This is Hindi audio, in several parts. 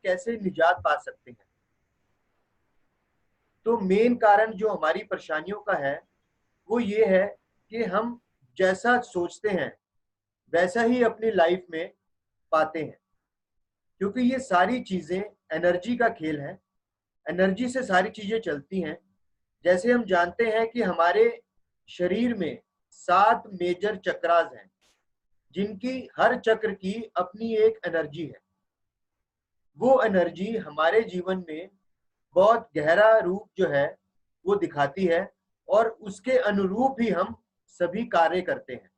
कैसे निजात पा सकते हैं। तो मेन कारण जो हमारी परेशानियों का है वो ये है कि हम जैसा सोचते हैं वैसा ही अपनी लाइफ में पाते हैं, क्योंकि ये सारी चीजें एनर्जी का खेल है। एनर्जी से सारी चीजें चलती हैं। जैसे हम जानते हैं कि हमारे शरीर में 7 मेजर चक्रास हैं, जिनकी हर चक्र की अपनी एक एनर्जी है। वो एनर्जी हमारे जीवन में बहुत गहरा रूप जो है वो दिखाती है, और उसके अनुरूप ही हम सभी कार्य करते हैं।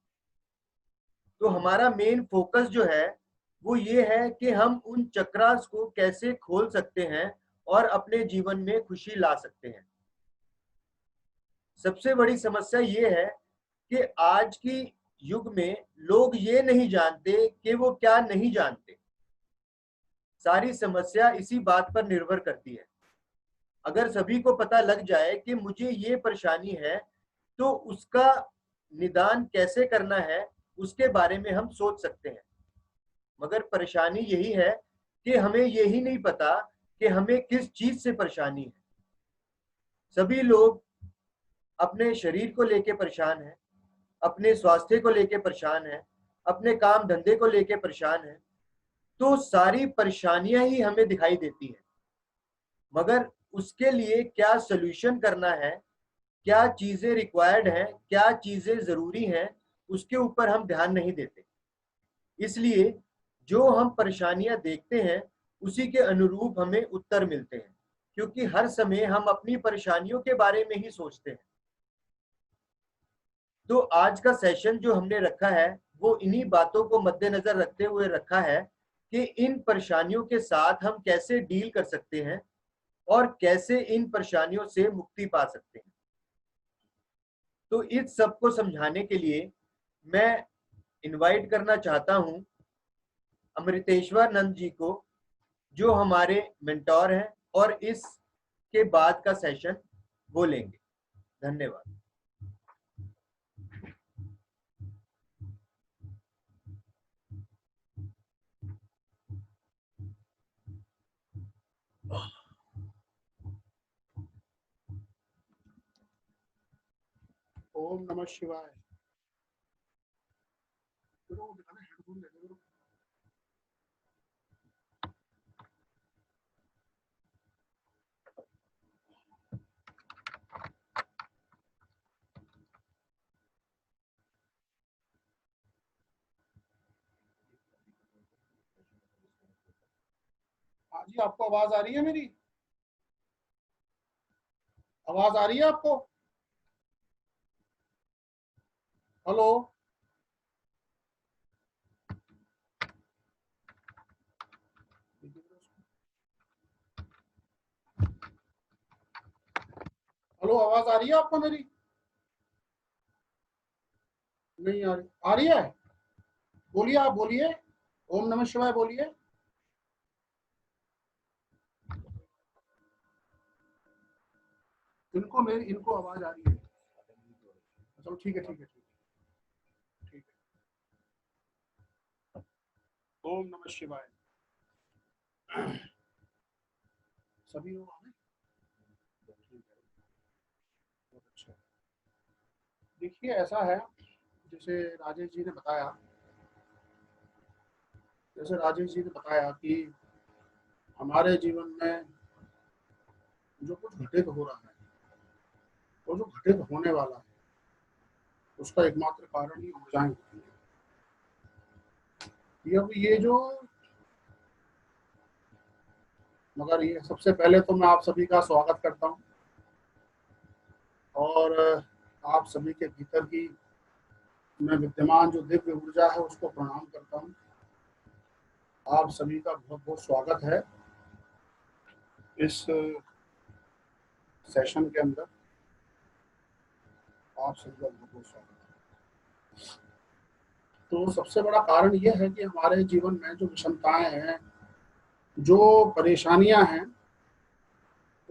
तो हमारा मेन फोकस जो है वो ये है कि हम उन चक्रास को कैसे खोल सकते हैं और अपने जीवन में खुशी ला सकते हैं। सबसे बड़ी समस्या ये है कि आज की युग में लोग ये नहीं जानते कि वो क्या नहीं जानते। सारी समस्या इसी बात पर निर्भर करती है। अगर सभी को पता लग जाए कि मुझे ये परेशानी है, तो उसका निदान कैसे करना है उसके बारे में हम सोच सकते हैं। मगर परेशानी यही है कि हमें यही नहीं पता कि हमें किस चीज से परेशानी है। सभी लोग अपने शरीर को लेके परेशान हैं, अपने स्वास्थ्य को लेके परेशान हैं, अपने काम धंधे को लेके परेशान हैं। तो सारी परेशानियां ही हमें दिखाई देती हैं, मगर उसके लिए क्या सॉल्यूशन करना है, क्या चीजें रिक्वायर्ड हैं, क्या चीजें जरूरी हैं, उसके ऊपर हम ध्यान नहीं देते। इसलिए जो हम परेशानियां देखते हैं उसी के अनुरूप हमें उत्तर मिलते हैं, क्योंकि हर समय हम अपनी परेशानियों के बारे में ही सोचते हैं। तो आज का सेशन जो हमने रखा है वो इन्हीं बातों को मद्देनजर रखते हुए रखा है कि इन परेशानियों के साथ हम कैसे डील कर सकते हैं और कैसे इन परेशानियों से मुक्ति पा सकते हैं। तो इस सब को समझाने के लिए मैं इनवाइट करना चाहता हूं अमृतेश्वर नंद जी को, जो हमारे मेंटोर हैं और इसके बाद का सेशन वो लेंगे। धन्यवाद। ओम नमः शिवाय। हेडफोन ले लो। हाँ जी, आपको आवाज आ रही है मेरी? आवाज आ रही है आपको? हेलो। हेलो, आवाज आ रही है आपको मेरी? नहीं आ रही? आ रही है? बोलिए, आप बोलिए। ओम नमः शिवाय बोलिए। इनको आवाज आ रही है। चलो ठीक है, ठीक है, ठीक है। ओम नमः शिवाय। सभी लोग आ गए? बहुत अच्छा। देखिए, ऐसा है, जैसे राजेश जी ने बताया कि हमारे जीवन में जो कुछ घटित हो रहा है और जो घटित होने वाला है उसका एकमात्र कारण ही ऊर्जाएं होती है। ये जो मगर ये सबसे पहले तो मैं आप सभी का स्वागत करता हूँ और आप सभी के भीतर की में विद्यमान जो दिव्य ऊर्जा है उसको प्रणाम करता हूँ। आप सभी का बहुत बहुत स्वागत है इस सेशन के अंदर। आप सभी का बहुत बहुत स्वागत है। तो सबसे बड़ा कारण यह है कि हमारे जीवन में जो विषमताएं हैं, जो परेशानियां हैं,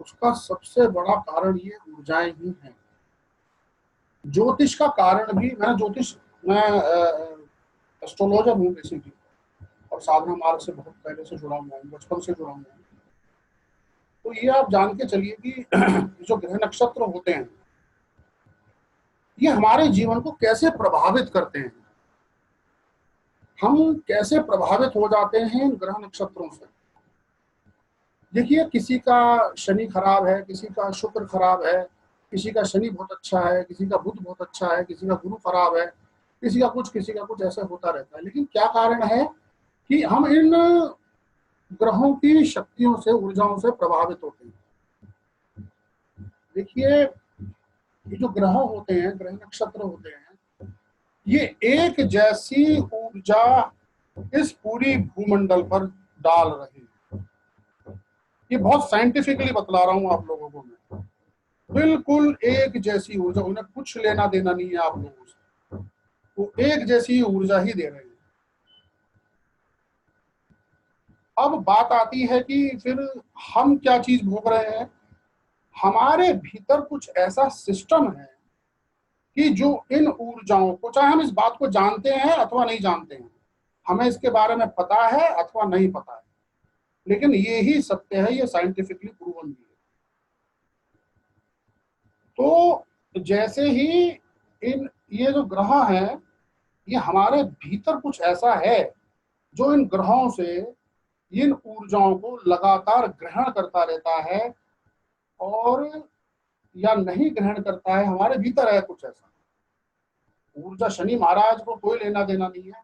उसका सबसे बड़ा कारण ये ऊर्जाएं ही हैं। ज्योतिष का कारण भी, मैं एस्ट्रोलॉजर हूँ बेसिकली, और और साधना मार्ग से बहुत पहले से जुड़ा हुआ हूँ, बचपन से जुड़ा हुआ हूँ। तो ये आप जान के चलिए कि जो ग्रह नक्षत्र होते हैं ये हमारे जीवन को कैसे प्रभावित करते हैं, हम कैसे प्रभावित हो जाते हैं इन ग्रह नक्षत्रों से। देखिए, किसी का शनि खराब है, किसी का शुक्र खराब है, किसी का शनि बहुत अच्छा है, किसी का बुध बहुत अच्छा है, किसी का गुरु खराब है, किसी का कुछ ऐसा होता रहता है। लेकिन क्या कारण है कि हम इन ग्रहों की शक्तियों से, ऊर्जाओं से प्रभावित होते हैं। देखिए, ये जो ग्रह होते हैं, ग्रह नक्षत्र होते हैं, ये एक जैसी ऊर्जा इस पूरी भूमंडल पर डाल रहे हैं। ये बहुत साइंटिफिकली बतला रहा हूं आप लोगों को मैं, बिल्कुल एक जैसी ऊर्जा, उन्हें कुछ लेना देना नहीं है आप लोगों से, वो एक जैसी ऊर्जा ही दे रहे हैं। अब बात आती है कि फिर हम क्या चीज भोग रहे हैं। हमारे भीतर कुछ ऐसा सिस्टम है कि जो इन ऊर्जाओं को, चाहे हम इस बात को जानते हैं अथवा नहीं जानते हैं, हमें इसके बारे में पता है अथवा नहीं पता है, लेकिन ये ही सत्य है, ये साइंटिफिकली प्रूवन भी है। तो जैसे ही ये जो ग्रह हैं, ये हमारे भीतर कुछ ऐसा है जो इन ग्रहों से इन ऊर्जाओं को लगातार ग्रहण करता रहता है, और या नहीं ग्रहण करता है, हमारे भीतर है कुछ ऐसा ऊर्जा। शनि महाराज को कोई लेना देना नहीं है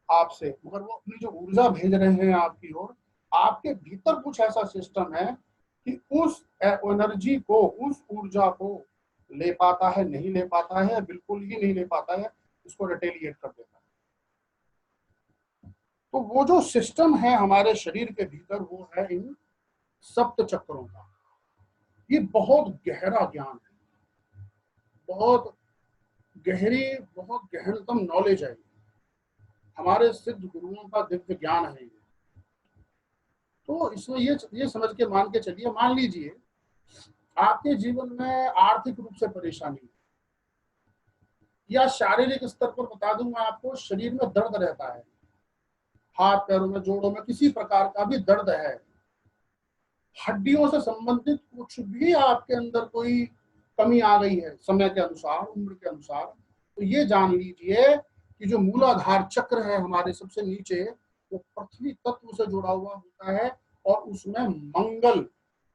आपसे, मगर वो अपनी जो ऊर्जा भेज रहे हैं आपकी ओर, आपके भीतर कुछ ऐसा सिस्टम है कि उस एनर्जी को, उस ऊर्जा को ले पाता है, नहीं ले पाता है, बिल्कुल ही नहीं ले पाता है, इसको रिटेलिएट कर देता है। तो वो जो सिस्टम है हमारे शरीर के भीतर, वो है इन सप्त चक्रों का। ये बहुत गहरा ज्ञान है, बहुत गहरी, बहुत गहनतम नॉलेज है, हमारे सिद्ध गुरुओं का दिव्य ज्ञान है ये। तो इसमें ये समझ के मान के चलिए, मान लीजिए आपके जीवन में आर्थिक रूप से परेशानी, या शारीरिक स्तर पर बता दूं मैं आपको, शरीर में दर्द रहता है, हाथ पैरों में, जोड़ों में किसी प्रकार का भी दर्द है, हड्डियों से संबंधित कुछ भी आपके अंदर कोई कमी आ गई है समय के अनुसार, उम्र के अनुसार, तो ये जान लीजिए कि जो मूलाधार चक्र है हमारे सबसे नीचे, वो पृथ्वी तत्व से जुड़ा हुआ होता है, और उसमें मंगल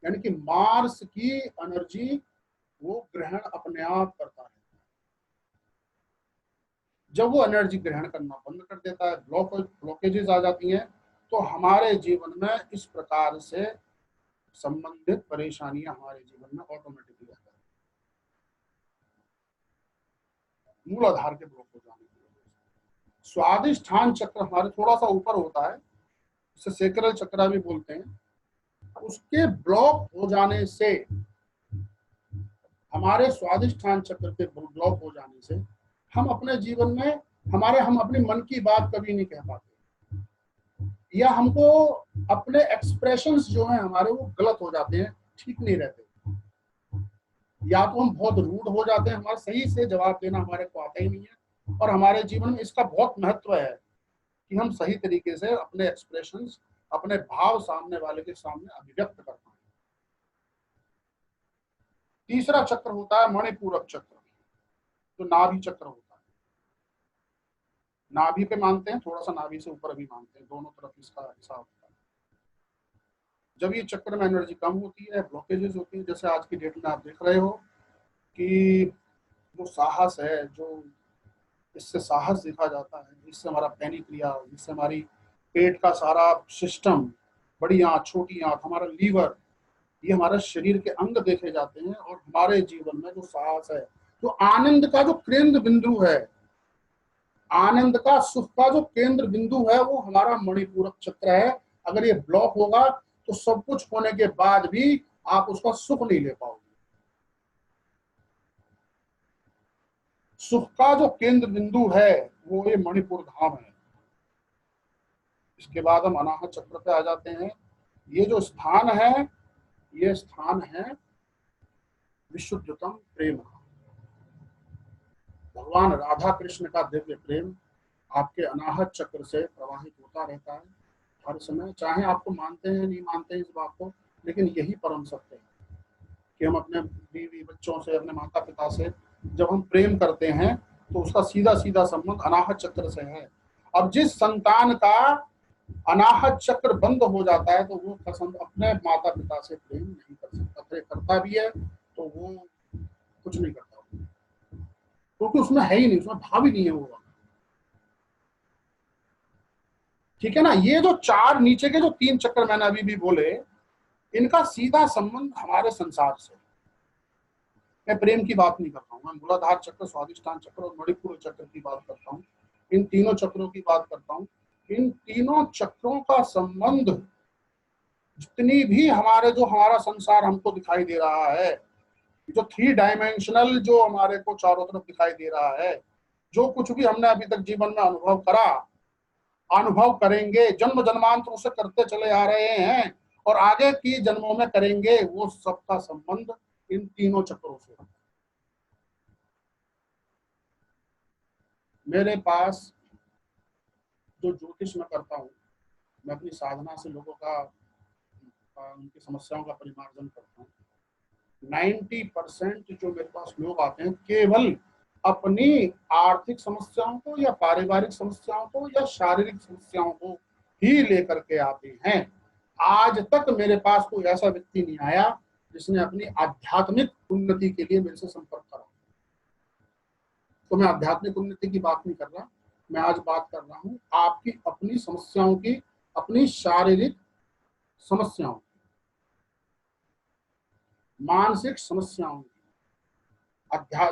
यानी कि मार्स की एनर्जी वो ग्रहण अपने आप करता है। जब वो एनर्जी ग्रहण करना बंद कर देता है, ब्लॉकेजेस आ जाती हैं, तो हमारे जीवन में इस प्रकार से संबंधित परेशानियां हमारे जीवन में ऑटोमेटिकली आ जाती हैं, मूलाधार के ब्लॉक हो जाने की वजह से। स्वादिष्ठान चक्र हमारे थोड़ा सा ऊपर होता है, उसे सेक्रल चक्र भी बोलते हैं, उसके ब्लॉक हो जाने से, हमारे स्वादिष्ठान चक्र के ब्लॉक हो जाने से हम अपने जीवन में हम अपने मन की बात कभी नहीं कह पाते, या हमको अपने एक्सप्रेशंस जो हैं हमारे, वो गलत हो जाते हैं, ठीक नहीं रहते, या तो हम बहुत रूड हो जाते हैं, हमारा सही से जवाब देना हमारे को आता ही नहीं है। और हमारे जीवन में इसका बहुत महत्व है कि हम सही तरीके से अपने एक्सप्रेशंस, अपने भाव सामने वाले के सामने अभिव्यक्त कर पाए। तीसरा चक्र होता है मणिपूरक चक्र, जो नाभि चक्र होता है। नाभि पे मानते हैं, थोड़ा सा नाभि से ऊपर भी मानते हैं, दोनों तरफ इसका हिसाब होता है। जब ये चक्र में एनर्जी कम होती है, ब्लॉकेजेस होती है, जैसे आज की डेट में आप देख रहे हो कि जो साहस है, जो इससे साहस देखा जाता है, इससे हमारा पैनिक्रिया, इससे हमारी पेट का सारा सिस्टम, बड़ी आंत, छोटी आंत, हमारा लीवर, ये हमारे शरीर के अंग देखे जाते हैं। और हमारे जीवन में जो साहस है, जो आनंद का जो केंद्र बिंदु है, आनंद का, सुख का जो केंद्र बिंदु है, वो हमारा मणिपूरक चक्र है। अगर ये ब्लॉक होगा तो सब कुछ होने के बाद भी आप उसका सुख नहीं ले पाओगे। सुख का जो केंद्र बिंदु है वो ये मणिपुर धाम है। इसके बाद हम अनाहत चक्र पे आ जाते हैं। ये जो स्थान है, ये स्थान है विशुद्धतम प्रेम का, भगवान राधा कृष्ण का दिव्य प्रेम आपके अनाहत चक्र से प्रवाहित होता रहता है हर समय, चाहे आपको मानते हैं नहीं मानते हैं इस बात को, लेकिन यही परम सत्य है कि हम अपने बीवी बच्चों से, अपने माता पिता से जब हम प्रेम करते हैं तो उसका सीधा सीधा संबंध अनाहत चक्र से है। अब जिस संतान का अनाहत चक्र बंद हो जाता है तो वो पसंद अपने माता पिता से प्रेम नहीं कर सकता, प्रेम करता भी है तो वो कुछ नहीं करता, क्योंकि उसमें है ही नहीं, उसमें भाव ही नहीं है वो। ठीक है ना। ये जो चार नीचे के जो तीन चक्र मैंने अभी भी बोले, इनका सीधा संबंध हमारे संसार से। मैं प्रेम की बात नहीं कर रहा हूँ, मैं मूलाधार चक्र, स्वादिष्ठान चक्र और मणिपुर चक्र की बात करता हूँ, इन तीनों चक्रों की बात करता हूँ। इन तीनों चक्रों का संबंध, जितनी भी हमारा संसार हमको दिखाई दे रहा है, जो 3 डायमेंशनल जो हमारे को चारों तरफ दिखाई दे रहा है, जो कुछ भी हमने अभी तक जीवन में अनुभव करा, अनुभव करेंगे, जन्म जन्मांतर से करते चले आ रहे हैं और आगे की जन्मों में करेंगे, वो सबका संबंध इन तीनों चक्रों से। मेरे पास जो ज्योतिष मैं करता हूँ, मैं अपनी साधना से लोगों का उनकी समस्याओं का परिमार्जन करता हूँ। 90% जो मेरे पास लोग आते हैं केवल अपनी आर्थिक समस्याओं को या पारिवारिक समस्याओं को या शारीरिक समस्याओं को ही लेकर के आते हैं। आज तक मेरे पास कोई ऐसा व्यक्ति नहीं आया जिसने अपनी आध्यात्मिक उन्नति के लिए मेरे से संपर्क करा। तो मैं आध्यात्मिक उन्नति की बात नहीं कर रहा, मैं आज बात कर रहा हूँ आपकी अपनी समस्याओं की, अपनी शारीरिक समस्याओं, मानसिक समस्याओं की,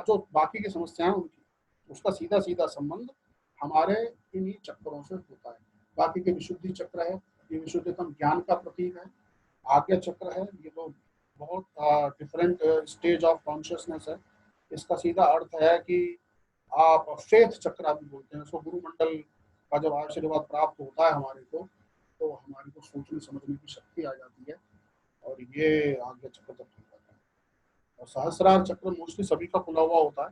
जो बाकी की समस्याएं उनकी, उसका सीधा सीधा संबंध हमारे इन्हीं चक्रों से होता है। बाकी के विशुद्धि चक्र है, ये विशुद्धतम ज्ञान का प्रतीक है। आज्ञा चक्र है, ये तो बहुत डिफरेंट स्टेज ऑफ कॉन्शियसनेस है। इसका सीधा अर्थ है कि आप फेथ चक्र आप बोलते हैं, उसको गुरुमंडल का जब आशीर्वाद प्राप्त होता है हमारे को, तो हमारे को सोचने समझने की शक्ति आ जाती है और ये आज्ञा चक्र तक खुल जाता है। और सहस्रार चक्र मोस्टली सभी का खुला हुआ होता है,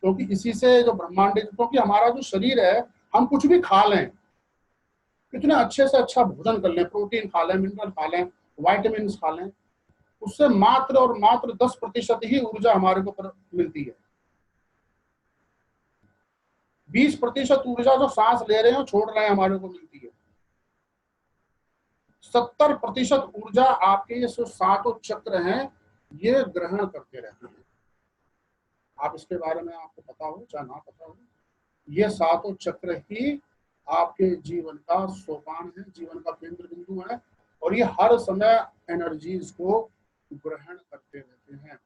क्योंकि इसी से जो ब्रह्मांड, क्योंकि हमारा जो शरीर है, हम कुछ भी खा लें, कितने अच्छे से अच्छा भोजन कर लें, प्रोटीन खा लें, मिनरल खा लें, वाइटामिन खा लें, उससे मात्र और मात्र 10% ही ऊर्जा हमारे को मिलती है। 20% ऊर्जा जो सांस ले रहे हैं छोड़ रहे हैं हमारे को मिलती है। 70% ऊर्जा आपके ये जो सातों चक्र हैं ये ग्रहण करते रहते हैं। आप इसके बारे में आपको पता हो चाहे ना पता हो, ये सातों चक्र ही आपके जीवन का सोपान है, जीवन का केंद्र बिंदु है, और ये हर समय एनर्जीज को ग्रहण करते रहते हैं।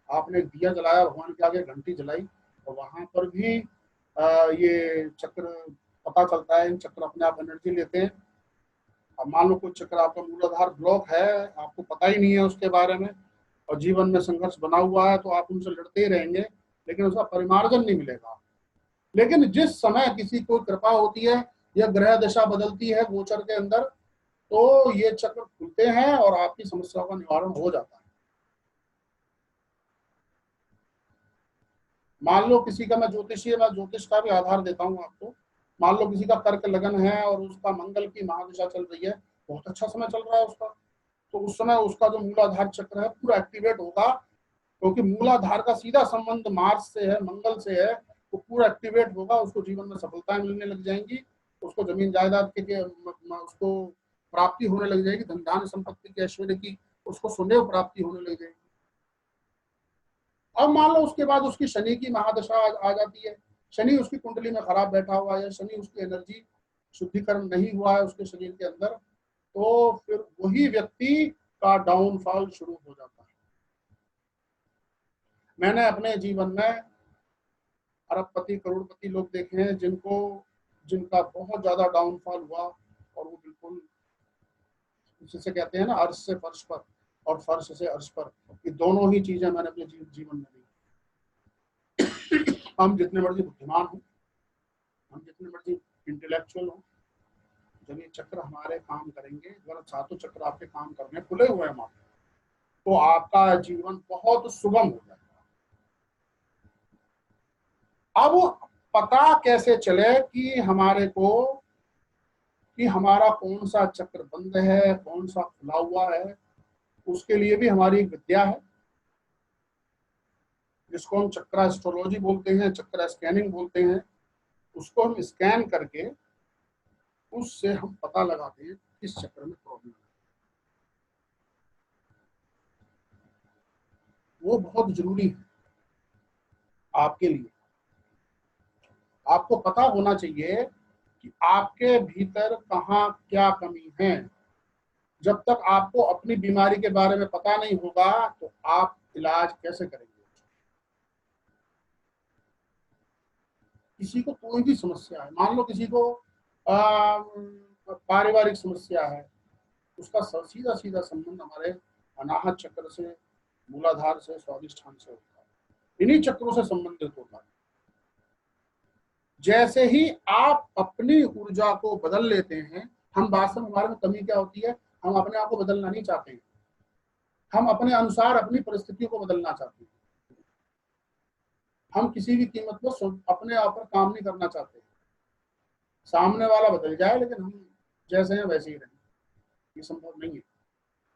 आपने दिया जलाया, भगवान के आगे घंटी जलाई, और वहां पर भी ये चक्र पता चलता है, इन चक्र अपने आप एनर्जी लेते हैं। अब मान लो कोई चक्र आपका मूलाधार ब्लॉक है, आपको पता ही नहीं है उसके बारे में, और जीवन में संघर्ष बना हुआ है, तो आप उनसे लड़ते ही रहेंगे, लेकिन उसका परिमार्जन नहीं मिलेगा। लेकिन जिस समय किसी को कृपा होती है या ग्रह दशा बदलती है गोचर के अंदर, तो ये चक्र खुलते हैं और आपकी समस्याओं का निवारण हो जाता है। मान लो किसी का, मैं ज्योतिषीय, मैं ज्योतिष का भी आधार देता हूँ आपको। मान लो किसी का कर्क लगन है और उसका मंगल की महादशा चल रही है, बहुत अच्छा समय चल रहा है उसका, तो उस समय उसका जो मूलाधार चक्र है पूरा एक्टिवेट होगा, क्योंकि मूलाधार का सीधा संबंध मार्स से है, मंगल से है, तो पूरा एक्टिवेट होगा। उसको जीवन में सफलताएं मिलने लग जाएंगी, उसको जमीन जायदाद के उसको प्राप्ति होने लग जाएगी, धन धान्य संपत्ति की, ऐश्वर्य की उसको सुदैव प्राप्ति होने लग जाएगी। अब मान लो उसके बाद उसकी शनि की महादशा आ जाती है, शनि उसकी कुंडली में खराब बैठा हुआ है, शनि उसकी एनर्जी शुद्धिकरण नहीं हुआ है उसके शरीर के अंदर, तो फिर वही व्यक्ति का डाउनफॉल शुरू हो जाता है। मैंने अपने जीवन में अरबपति करोड़पति लोग देखे हैं जिनका बहुत ज्यादा डाउनफॉल हुआ, और वो बिल्कुल जिसे कहते हैं ना अर्श से फर्श पर और फर्श से अर्श पर, ये दोनों ही चीजें मैंने अपने जीवन में दी। हम जितने मर्जी बुद्धिमान हो, हम जितने मर्जी इंटेलेक्चुअल हो, जब ये चक्र हमारे काम करेंगे, अगर सातों चक्र आपके काम करने खुले हुए हैं, तो आपका जीवन बहुत सुगम हो जाएगा। अब पता कैसे चले कि हमारे को, कि हमारा कौन सा चक्र बंद है, कौन सा खुला हुआ है, उसके लिए भी हमारी एक विद्या है जिसको हम चक्र एस्ट्रोलॉजी बोलते हैं, चक्र स्कैनिंग बोलते हैं। उसको हम स्कैन करके उससे हम पता लगाते हैं किस चक्र में प्रॉब्लम है। वो बहुत जरूरी है आपके लिए। आपको पता होना चाहिए कि आपके भीतर कहाँ क्या कमी है। जब तक आपको अपनी बीमारी के बारे में पता नहीं होगा तो आप इलाज कैसे करेंगे। किसी को कोई भी समस्या है, मान लो किसी को पारिवारिक समस्या है, उसका सीधा सीधा संबंध हमारे अनाहत चक्र से, मूलाधार से, स्वादिष्ठान से होता है। इन्हीं चक्रों से संबंधित होता है। जैसे ही आप अपनी ऊर्जा को बदल लेते हैं, हम वास्तव में, हमारे में कमी क्या होती है, हम अपने आप को बदलना नहीं चाहते हैं। हम अपने अनुसार अपनी परिस्थितियों को बदलना चाहते हैं। हम किसी भी कीमत पर अपने आप पर काम नहीं करना चाहते। सामने वाला बदल जाए लेकिन हम जैसे हैं वैसे ही रहें, ये संभव नहीं है।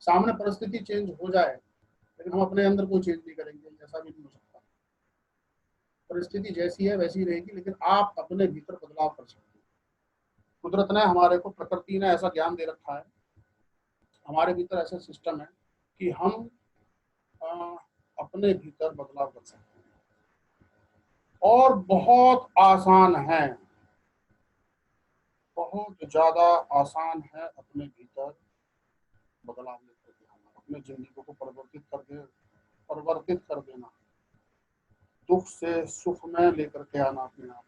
सामने परिस्थिति चेंज हो जाए लेकिन हम अपने अंदर कोई चेंज नहीं करेंगे, ऐसा भी नहीं हो सकता। परिस्थिति जैसी है वैसी रहेगी, लेकिन आप अपने भीतर बदलाव कर सकते हैं। कुदरत ने हमारे को, प्रकृति ने ऐसा ज्ञान दे रखा है, हमारे भीतर ऐसा सिस्टम है कि हम अपने भीतर बदलाव कर सकते हैं। और बहुत आसान है, बहुत ज्यादा आसान है अपने भीतर बदलाव लेकर के आना, अपने जिंदगी को परिवर्तित कर देना, दुख से सुख में लेकर के आना अपने आप,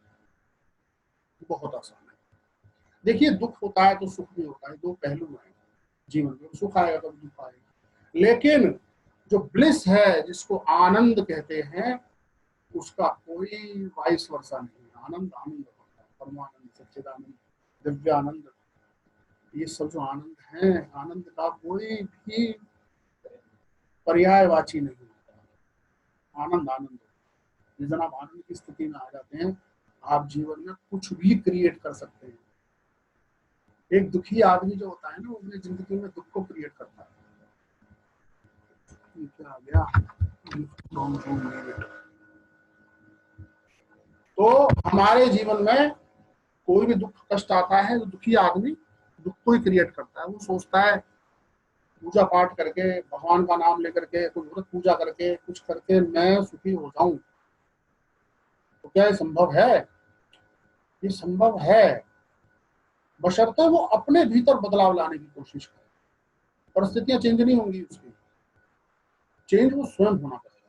बहुत आसान है। देखिए, दुख होता है तो सुख भी होता है, दो पहलू हैं जीवन में। सुख आएगा तो दुख आएगा, लेकिन जो ब्लिस है, जिसको आनंद कहते हैं, उसका कोई वाइस वर्षा नहीं है। आनंद आनंद होता है, परमानंद, सच्चिदानंद, दिव्य आनंद, ये सब जो आनंद है, आनंद का कोई भी पर्यायवाची नहीं होता। आनंद आनंद, जिस दिन आप आनंद की स्थिति में आ जाते हैं, आप जीवन में कुछ भी क्रिएट कर सकते हैं। एक दुखी आदमी जो होता है ना, वो अपनी जिंदगी में दुख को क्रिएट करता है। क्या आ गया, तो हमारे जीवन में कोई भी दुख कष्ट आता है तो दुखी आदमी दुख को ही क्रिएट करता है। वो सोचता है पूजा पाठ करके, भगवान का नाम लेकर के, कोई व्रत पूजा करके, कुछ करके मैं सुखी हो जाऊं। तो क्या ये संभव है? ये संभव है, बशर्ते वो अपने भीतर बदलाव लाने की कोशिश करे। परिस्थितियां चेंज नहीं होंगी उसकी, चेंज वो स्वयं होना पड़ेगा।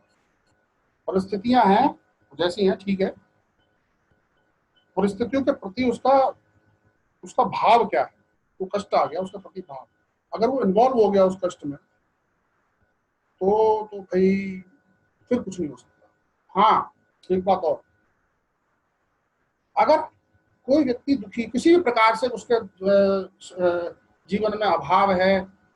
परिस्थितियां हैं जैसी हैं, ठीक है, परिस्थितियों के प्रति उसका भाव क्या है। वो कष्ट आ गया, उसका प्रति भाव, अगर वो इन्वॉल्व हो गया उस कष्ट में, तो भाई फिर कुछ नहीं हो सकता। हाँ, एक बात और, अगर कोई व्यक्ति दुखी किसी भी प्रकार से, उसके जीवन में अभाव है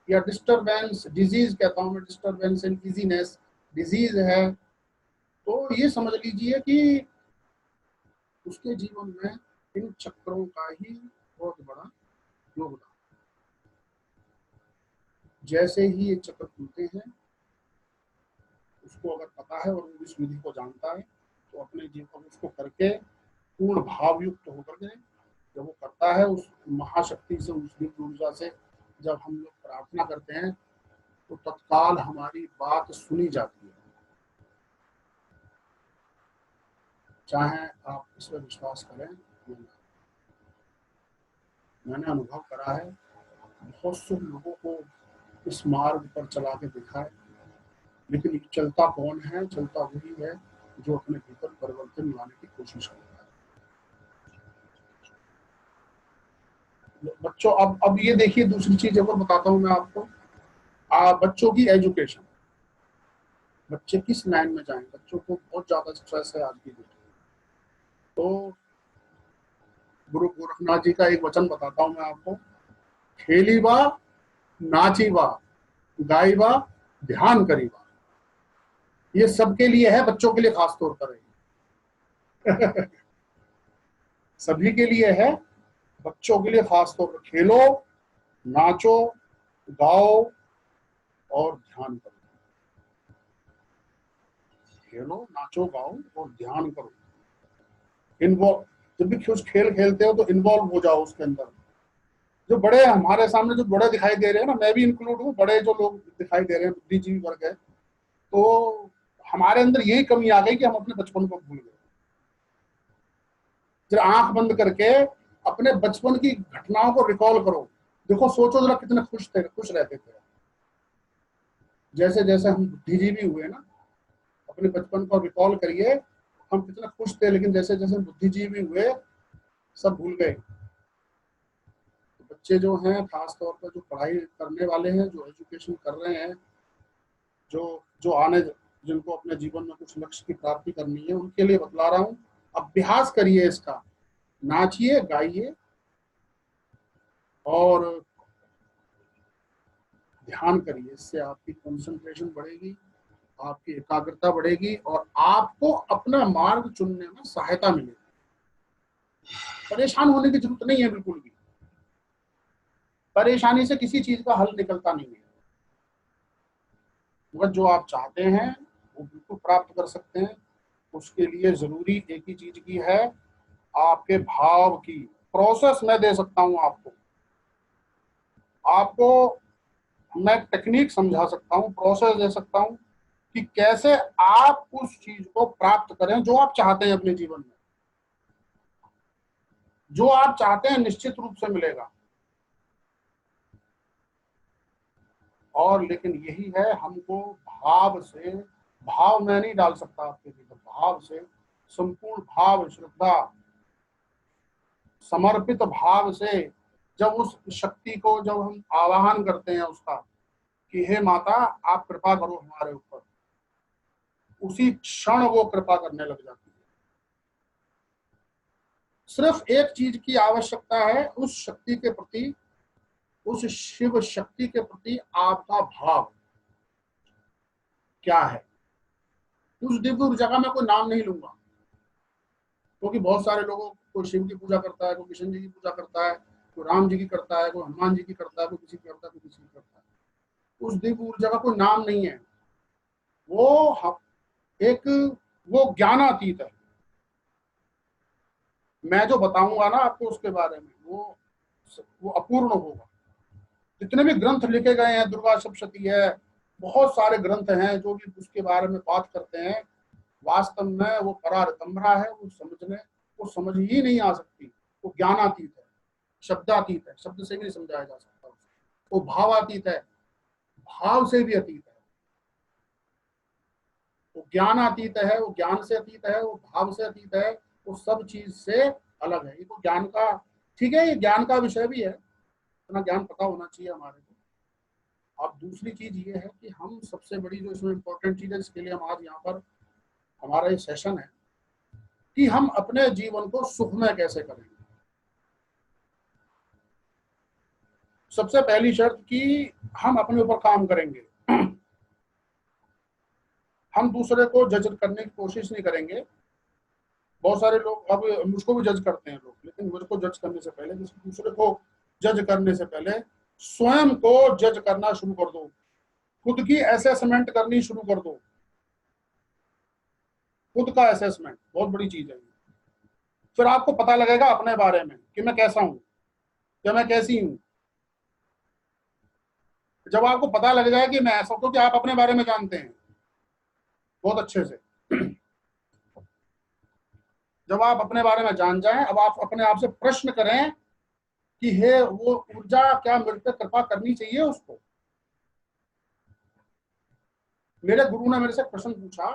या डिस्टरबेंस, डिजीज कहता हूं मैं, डिस्टरबेंस एंड इजीनेस, डिजीज है, तो ये समझ लीजिए कि उसके जीवन में इन चक्रों का ही बहुत बड़ा योगदान। जैसे ही ये चक्र खुलते हैं, उसको अगर पता है और वो इस विधि को जानता है, तो अपने जीवन उसको करके पूर्ण भाव युक्त होकर के जब वो करता है, उस महाशक्ति से, उस दिव्य ऊर्जा से जब हम लोग प्रार्थना करते हैं, तो तत्काल हमारी बात सुनी जाती है। चाहे आप इस पर विश्वास करें, मैंने अनुभव करा है, बहुत से लोगों को इस मार्ग पर चला के देखा है, लेकिन चलता कौन है? चलता वही है जो अपने भीतर परिवर्तन लाने की कोशिश करता है। बच्चों, अब ये देखिए, दूसरी चीज और बताता हूं मैं आपको, बच्चों की एजुकेशन। बच्चे किस लाइन में जाएं? बच्चों को बहुत ज्यादा स्ट्रेस है आज की डेट में। तो गुरु गोरखनाथ जी का एक वचन बताता हूं मैं आपको, खेली बा, नाची बा, गाई बा, ध्यान करी बा। ये सबके लिए है, बच्चों के लिए खास तौर पर है। सभी के लिए है, बच्चों के लिए खास तौर पर। खेलो, नाचो, गाओ और ध्यान करो। खेलो, नाचो, गाओ और ध्यान करो। इन्वॉल्व, जब भी कुछ खेल खेलते हो तो इन्वॉल्व हो जाओ उसके अंदर। जो बड़े हमारे सामने जो बड़े दिखाई दे रहे हैं ना, मैं भी इंक्लूड हूँ, बड़े जो लोग दिखाई दे रहे हैं, बुद्धिजीवी वर्ग है, तो हमारे अंदर यही कमी आ गई कि हम अपने बचपन को भूल गए। जरा आंख बंद करके अपने बचपन की घटनाओं को रिकॉल करो। देखो, सोचो जरा कितने खुश थे, खुश रहते थे। जैसे जैसे हम बुद्धिजीवी हुए ना, अपने बचपन को रिकॉल करिए, हम कितने खुश थे, लेकिन जैसे जैसे हम बुद्धिजीवी हुए सब भूल गए। तो बच्चे जो हैं, खास तौर पर जो पढ़ाई करने वाले हैं, जो एजुकेशन कर रहे हैं, जो जो आने, जिनको अपने जीवन में कुछ लक्ष्य की प्राप्ति करनी है, उनके लिए बतला रहा हूँ, अभ्यास करिए इसका। नाचिए, गाइए और ध्यान करिए। इससे आपकी कंसंट्रेशन बढ़ेगी, आपकी एकाग्रता बढ़ेगी और आपको अपना मार्ग चुनने में सहायता मिलेगी। परेशान होने की जरूरत नहीं है बिल्कुल भी। परेशानी से किसी चीज का हल निकलता नहीं है। मगर जो आप चाहते हैं वो बिल्कुल प्राप्त कर सकते हैं। उसके लिए जरूरी एक ही चीज की है, आपके भाव की। प्रोसेस मैं दे सकता हूं आपको, आपको मैं टेक्निक समझा सकता हूं, प्रोसेस दे सकता हूं कि कैसे आप उस चीज को प्राप्त करें जो आप चाहते हैं अपने जीवन में। जो आप चाहते हैं निश्चित रूप से मिलेगा। और लेकिन यही है, हमको भाव से, भाव मैं नहीं डाल सकता आपके भीतर, भाव से, संपूर्ण भाव, श्रद्धा, समर्पित भाव से जब उस शक्ति को जब हम आवाहन करते हैं उसका कि हे माता आप कृपा करो हमारे ऊपर, उसी क्षण वो कृपा करने लग जाती है। सिर्फ एक चीज की आवश्यकता है, उस शक्ति के प्रति, उस शिव शक्ति के प्रति आपका भाव क्या है। उस दिव्य ऊर्जा का मैं कोई नाम नहीं लूंगा, क्योंकि बहुत सारे लोगों, कोई शिव की पूजा करता है, कोई कृष्ण जी की पूजा करता है, कोई राम जी की करता है, कोई हनुमान जी की करता है, कोई किसी की करता है, कोई किसी की करता है। उस दिव्य ऊर्जा का कोई नाम नहीं है। वो एक, वो ज्ञानातीत है। मैं जो बताऊंगा ना आपको उसके बारे में, वो अपूर्ण होगा। जितने भी ग्रंथ लिखे गए हैं, दुर्गा सप्तशती है, बहुत सारे ग्रंथ हैं जो भी उसके बारे में बात करते हैं, वास्तव में वो परारतम्भरा है। वो समझ ही नहीं आ सकती। वो ज्ञानातीत है, शब्दातीत है, शब्द से भी नहीं समझाया जा सकता। वो भावातीत है, भाव से भी अतीत है। वो ज्ञानातीत है, वो ज्ञान से अतीत है, वो भाव से अतीत है, वो सब चीज से अलग है। ये तो ज्ञान का, ठीक है, ये ज्ञान का विषय भी है, इतना ज्ञान पता होना चाहिए हमारे को। अब दूसरी चीज ये है कि हम, सबसे बड़ी जो इसमें इंपॉर्टेंट चीज है, इसके लिए हम आज यहाँ पर हमारा ये सेशन है, कि हम अपने जीवन को सुखमय कैसे करेंगे। सबसे पहली शर्त कि हम अपने ऊपर काम करेंगे। हम दूसरे को जज करने की कोशिश नहीं करेंगे। बहुत सारे लोग, अब मुझको भी जज करते हैं लोग, लेकिन मुझको जज करने से पहले, दूसरे को जज करने से पहले स्वयं को जज करना शुरू कर दो। खुद की असेसमेंट करनी शुरू कर दो। खुद का असेसमेंट बहुत बड़ी चीज है। फिर आपको पता लगेगा अपने बारे में कि मैं कैसा हूं या मैं कैसी हूं। जब आपको पता लग जाए कि मैं ऐसा हूं, क्योंकि आप अपने बारे में जानते हैं बहुत अच्छे से। जब आप अपने बारे में जान जाएं, अब आप अपने आप से प्रश्न करें कि हे वो ऊर्जा, क्या मेरे पे कृपा करनी चाहिए उसको। मेरे गुरु ने मेरे से प्रश्न पूछा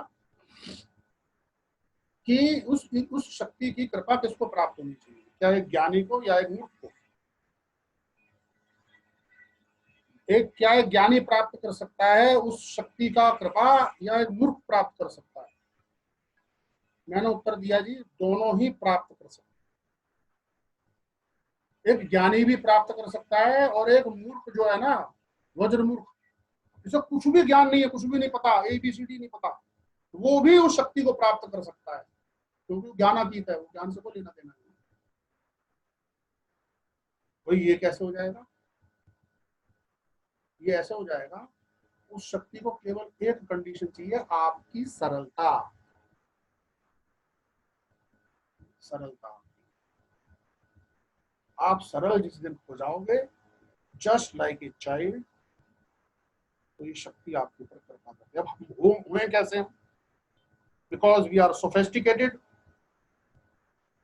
कि उस शक्ति की कृपा किसको प्राप्त होनी चाहिए, क्या एक ज्ञानी को या एक मूर्ख को। क्या एक ज्ञानी प्राप्त कर सकता है उस शक्ति का कृपा, या एक मूर्ख प्राप्त कर सकता है। मैंने उत्तर दिया जी, दोनों ही प्राप्त कर सकते हैं। एक ज्ञानी भी प्राप्त कर सकता है, और एक मूर्ख जो है ना, वज्र मूर्ख, जिसे कुछ भी ज्ञान नहीं है, कुछ भी नहीं पता, ABCD नहीं पता, वो भी उस शक्ति को प्राप्त कर सकता है, क्योंकि ज्ञानातीत है, वो ज्ञान से कोई लेना देना नहीं। भाई ये कैसे हो जाएगा? ये ऐसे हो जाएगा, उस शक्ति को केवल एक कंडीशन चाहिए, आपकी सरलता। सरलता, आप सरल जिस दिन हो जाओगे, जस्ट लाइक ए चाइल्ड, तो ये शक्ति आपके ऊपर कृपा करती है। अब हम हुए कैसे? Because we are sophisticated,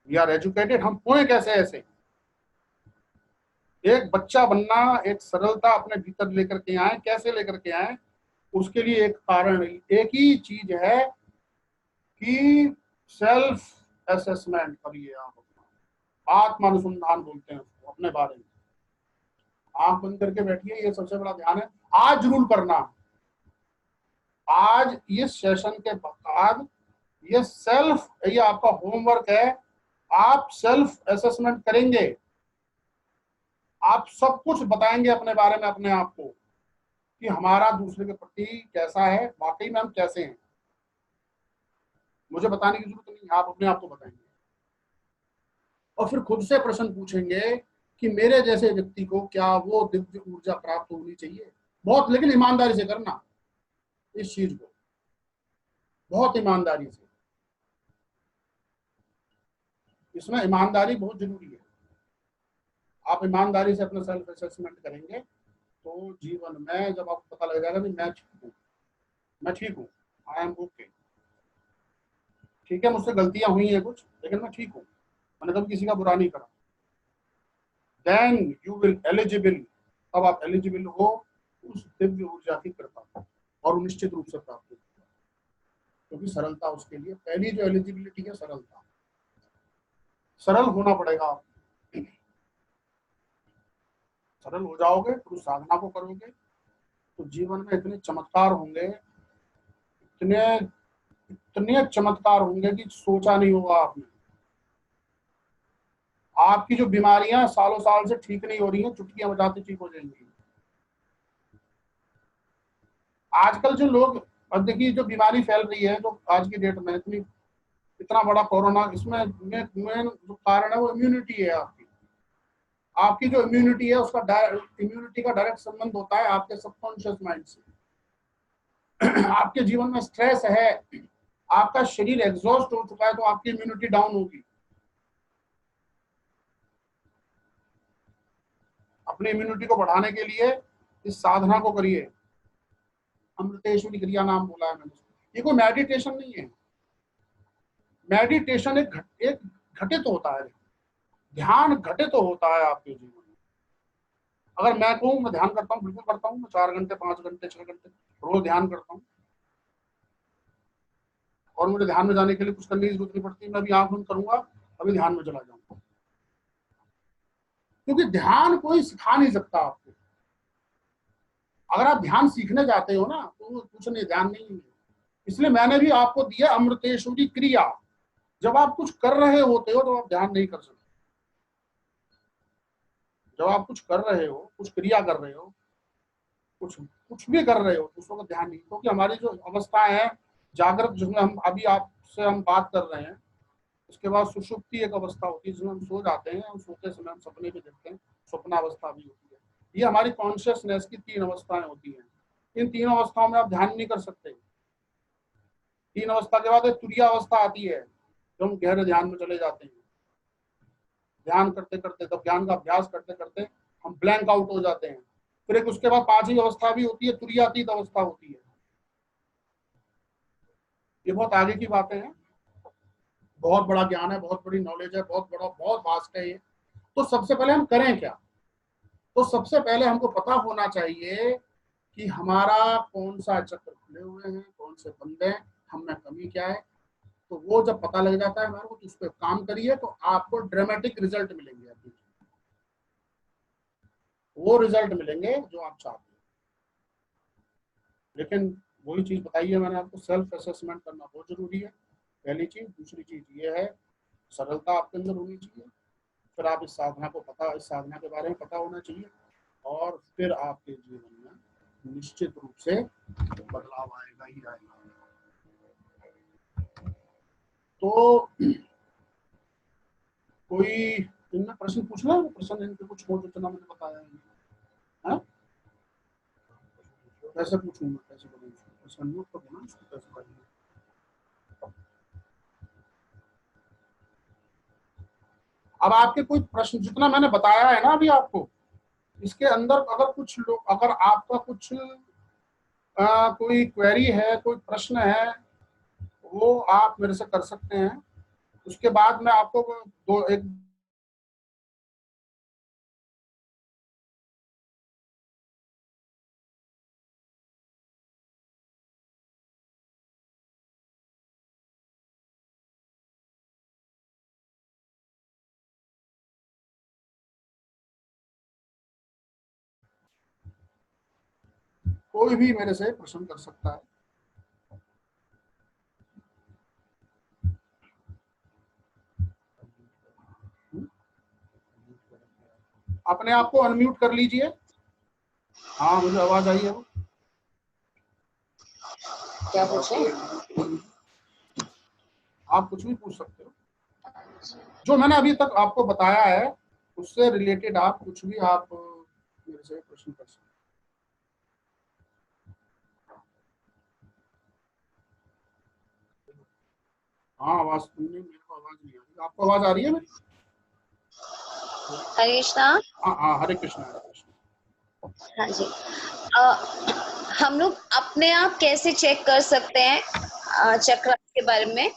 we are educated. हम हुए कैसे ऐसे? एक बच्चा बनना, एक सरलता अपने भीतर लेकर के आए, कैसे लेकर के आए? उसके लिए एक कारण, एक ही चीज है कि सेल्फ असेसमेंट करिए आप अपना। आत्मानुसंधान बोलते हैं उसको, अपने बारे में। आंख बंद करके बैठिए, ये सबसे बड़ा ध्यान है। आज रूल करना, आज इस सेशन के बाद ये सेल्फ, ये आपका होमवर्क है। आप सेल्फ असेसमेंट करेंगे, आप सब कुछ बताएंगे अपने बारे में अपने आप को कि हमारा दूसरे के प्रति कैसा है, वाकई में हम कैसे हैं। मुझे बताने की जरूरत नहीं, आप अपने आप को बताएंगे। और फिर खुद से प्रश्न पूछेंगे कि मेरे जैसे व्यक्ति को क्या वो दिव्य ऊर्जा प्राप्त होनी चाहिए। बहुत, लेकिन ईमानदारी से करना इस चीज को, बहुत ईमानदारी से। इसमें ईमानदारी बहुत जरूरी है। आप ईमानदारी से अपना सेल्फ असेसमेंट करेंगे तो जीवन में जब आपको पता लग जाएगा कि मैं ठीक हूँ, मैं ठीक हूँ, आई एम ओके, ठीक है, मुझसे गलतियां हुई हैं कुछ, लेकिन मैं ठीक हूँ, मैंने कभी किसी का बुरा नहीं करा, देन यू विल एलिजिबल। तब आप एलिजिबल हो उस दिव्य ऊर्जा की कृपा, और वो निश्चित रूप से प्राप्त होगी, क्योंकि सरलता उसके लिए पहली जो एलिजिबिलिटी है, सरलता। सरल होना पड़ेगा आप, सरल हो जाओगे तो उस साधना को करोगे तो जीवन में इतने चमत्कार होंगे, इतने इतने चमत्कार होंगे कि सोचा नहीं होगा आपने। आपकी जो बीमारियां सालों साल से ठीक नहीं हो रही हैं, चुटकियां बजाते ठीक हो जाएंगी। आजकल जो लोग, अब देखिए जो बीमारी फैल रही है, जो आज की डेट में इतना बड़ा कोरोना, इसमें मेन जो कारण है वो इम्यूनिटी है आपकी। आपकी जो इम्यूनिटी है, उसका इम्यूनिटी का डायरेक्ट संबंध होता है आपके सबकॉन्शियस माइंड से। आपके जीवन में स्ट्रेस है, आपका शरीर एग्जॉस्ट हो चुका है, तो आपकी इम्यूनिटी डाउन होगी। अपनी इम्यूनिटी को बढ़ाने के लिए इस साधना को करिए। अमृतेश्वरी क्रिया नाम बोला है मैंने। ये कोई मेडिटेशन नहीं है। मेडिटेशन एक घटित होता है, ध्यान घटित होता है आपके जीवन में। अगर मैं कहूँ मैं ध्यान करता हूँ, बिल्कुल करता हूँ, मैं 4 घंटे 5 घंटे 6 घंटे रोज ध्यान करता हूँ, और मुझे ध्यान में जाने के लिए कुछ करने की जरूरत नहीं पड़ती। मैं अभी आंख बंद करूंगा, अभी ध्यान में चला जाऊंगा, क्योंकि ध्यान कोई सिखा नहीं सकता आपको। अगर आप ध्यान सीखने जाते हो ना, तो कुछ नहीं, ध्यान नहीं है। इसलिए मैंने भी आपको दिया अमृतेश्वरी क्रिया। जब आप कुछ कर रहे होते हो तो आप ध्यान नहीं कर सकते। जब आप कुछ कर रहे हो, कुछ क्रिया कर रहे हो, कुछ कुछ भी कर रहे हो, तो उस वक्त ध्यान नहीं, क्योंकि हमारी जो अवस्थाएं हैं जागृत, जिसमें हम अभी आपसे हम बात कर रहे हैं, उसके बाद सुषुप्ति एक अवस्था होती है जिसमें हम सो जाते हैं, और सोते समय हम सपने भी देखते हैं, स्वप्नावस्था भी होती है। ये हमारी कॉन्शियसनेस की 3 अवस्थाएं होती हैं। इन तीनों अवस्थाओं में आप ध्यान नहीं कर सकते। 3 अवस्था के बाद एक तुरीय अवस्था आती है, जो हम गहरे ध्यान में चले जाते हैं। ध्यान करते करते, तब ज्ञान का अभ्यास करते करते हम ब्लैंक आउट हो जाते हैं। फिर एक उसके बाद 5वीं अवस्था भी होती है, तुरीयातीत अवस्था होती है। ये बहुत आगे की बातें हैं, बहुत बड़ा ज्ञान है, बहुत बड़ी नॉलेज है, बहुत बड़ा, बहुत वास्ट है ये। तो सबसे पहले हम करें क्या? तो सबसे पहले हमको पता होना चाहिए कि हमारा कौन सा चक्र खुले हुए हैं, कौन से बंद हैं, हम में कमी क्या है। तो वो जब पता लग जाता है हमारे को, तो उस पर काम करिए, तो आपको ड्रामेटिक रिजल्ट मिलेंगे। अभी वो रिजल्ट मिलेंगे जो आप चाहते हैं। लेकिन वही चीज बताइए मैंने आपको, सेल्फ असेसमेंट करना बहुत जरूरी है, पहली चीज। दूसरी चीज ये है, सरलता आपके अंदर होनी चाहिए। फिर आप इस साधना को पता, इस साधना के बारे में पता होना चाहिए, और फिर आपके जीवन में निश्चित रूप से बदलाव आएगा ही आएगा। तो कोई इनमें प्रश्न पूछना है, प्रश्न इनके कुछ हो जितना मैंने बताया है। कैसे पूछूंगा, कैसे करूँगा, प्रश्न नोट तो देना, कैसे करूँगा। अब आपके कोई प्रश्न जितना मैंने बताया है ना अभी आपको, इसके अंदर अगर कुछ लोग, अगर आपका कुछ कोई क्वेरी है, कोई प्रश्न है, वो आप मेरे से कर सकते हैं। उसके बाद मैं आपको दो एक कोई भी मेरे से प्रश्न कर सकता है। अपने आप को अनम्यूट कर लीजिए। हाँ, मुझे आवाज आई है। क्या पूछे? आप कुछ भी पूछ सकते हो, जो मैंने अभी तक आपको बताया है उससे रिलेटेड आप कुछ भी आप मेरे से प्रश्न कर सकते हो। हाँ, आवाज सुनने, मेरे को आवाज नहीं आ रही, आपको आवाज आ रही है मेरी? हरे कृष्णा। हाँ हाँ, हरे कृष्णा, हरे कृष्णा। हाँ जी, हम लोग अपने आप कैसे चेक कर सकते हैं चक्र के बारे में?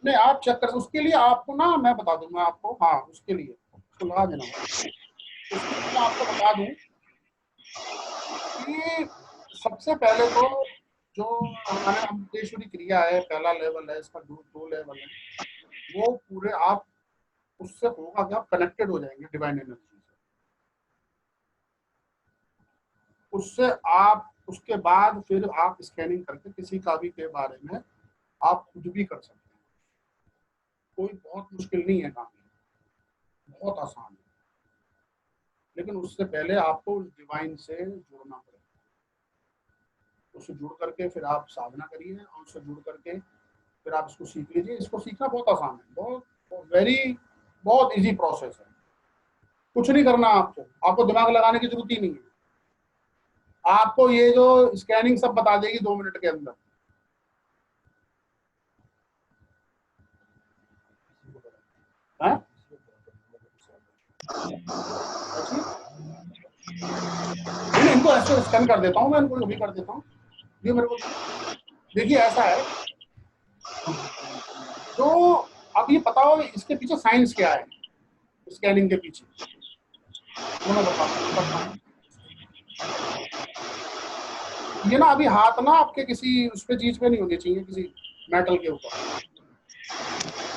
नहीं, आप चेक कर, उसके लिए आपको ना मैं बता दूंगा आपको। हाँ, उसके लिए उसको लगा देना। उसके लिए मैं आपको बता दूं कि सबसे पहले तो जो हमारे अमृतेश्वरी क्रिया है, पहला लेवल है, इसका दो लेवल है, वो पूरे आप उससे होगा कि आप कनेक्टेड हो जाएंगे डिवाइन एनर्जी से। उससे आप उसके बाद फिर आप स्कैनिंग करके किसी का भी के बारे में आप कुछ भी कर सकते हैं। कोई बहुत मुश्किल नहीं है काम, बहुत आसान है। लेकिन उससे पहले आपको उस डिवाइन से जुड़ना पड़ेगा। उससे जुड़ करके फिर आप साधना करिए, और उससे जुड़ करके फिर आप इसको सीख लीजिए। इसको सीखना बहुत आसान है, बहुत इजी प्रोसेस है। कुछ नहीं करना आपको, आपको दिमाग लगाने की जरूरत ही नहीं है। आपको ये जो स्कैनिंग सब बता देगी 2 मिनट के अंदर। है? इनको ऐसे स्कैन कर देता हूँ मैं, इनको अभी कर देता हूँ। ये मेरे को देखिए, ऐसा है तो अब ये पता हो इसके पीछे साइंस क्या है, स्कैनिंग के पीछे, वो मैं बताता हूँ। ये ना अभी हाथ ना आपके किसी उस पे चीज पे नहीं होने चाहिए, किसी मेटल के ऊपर।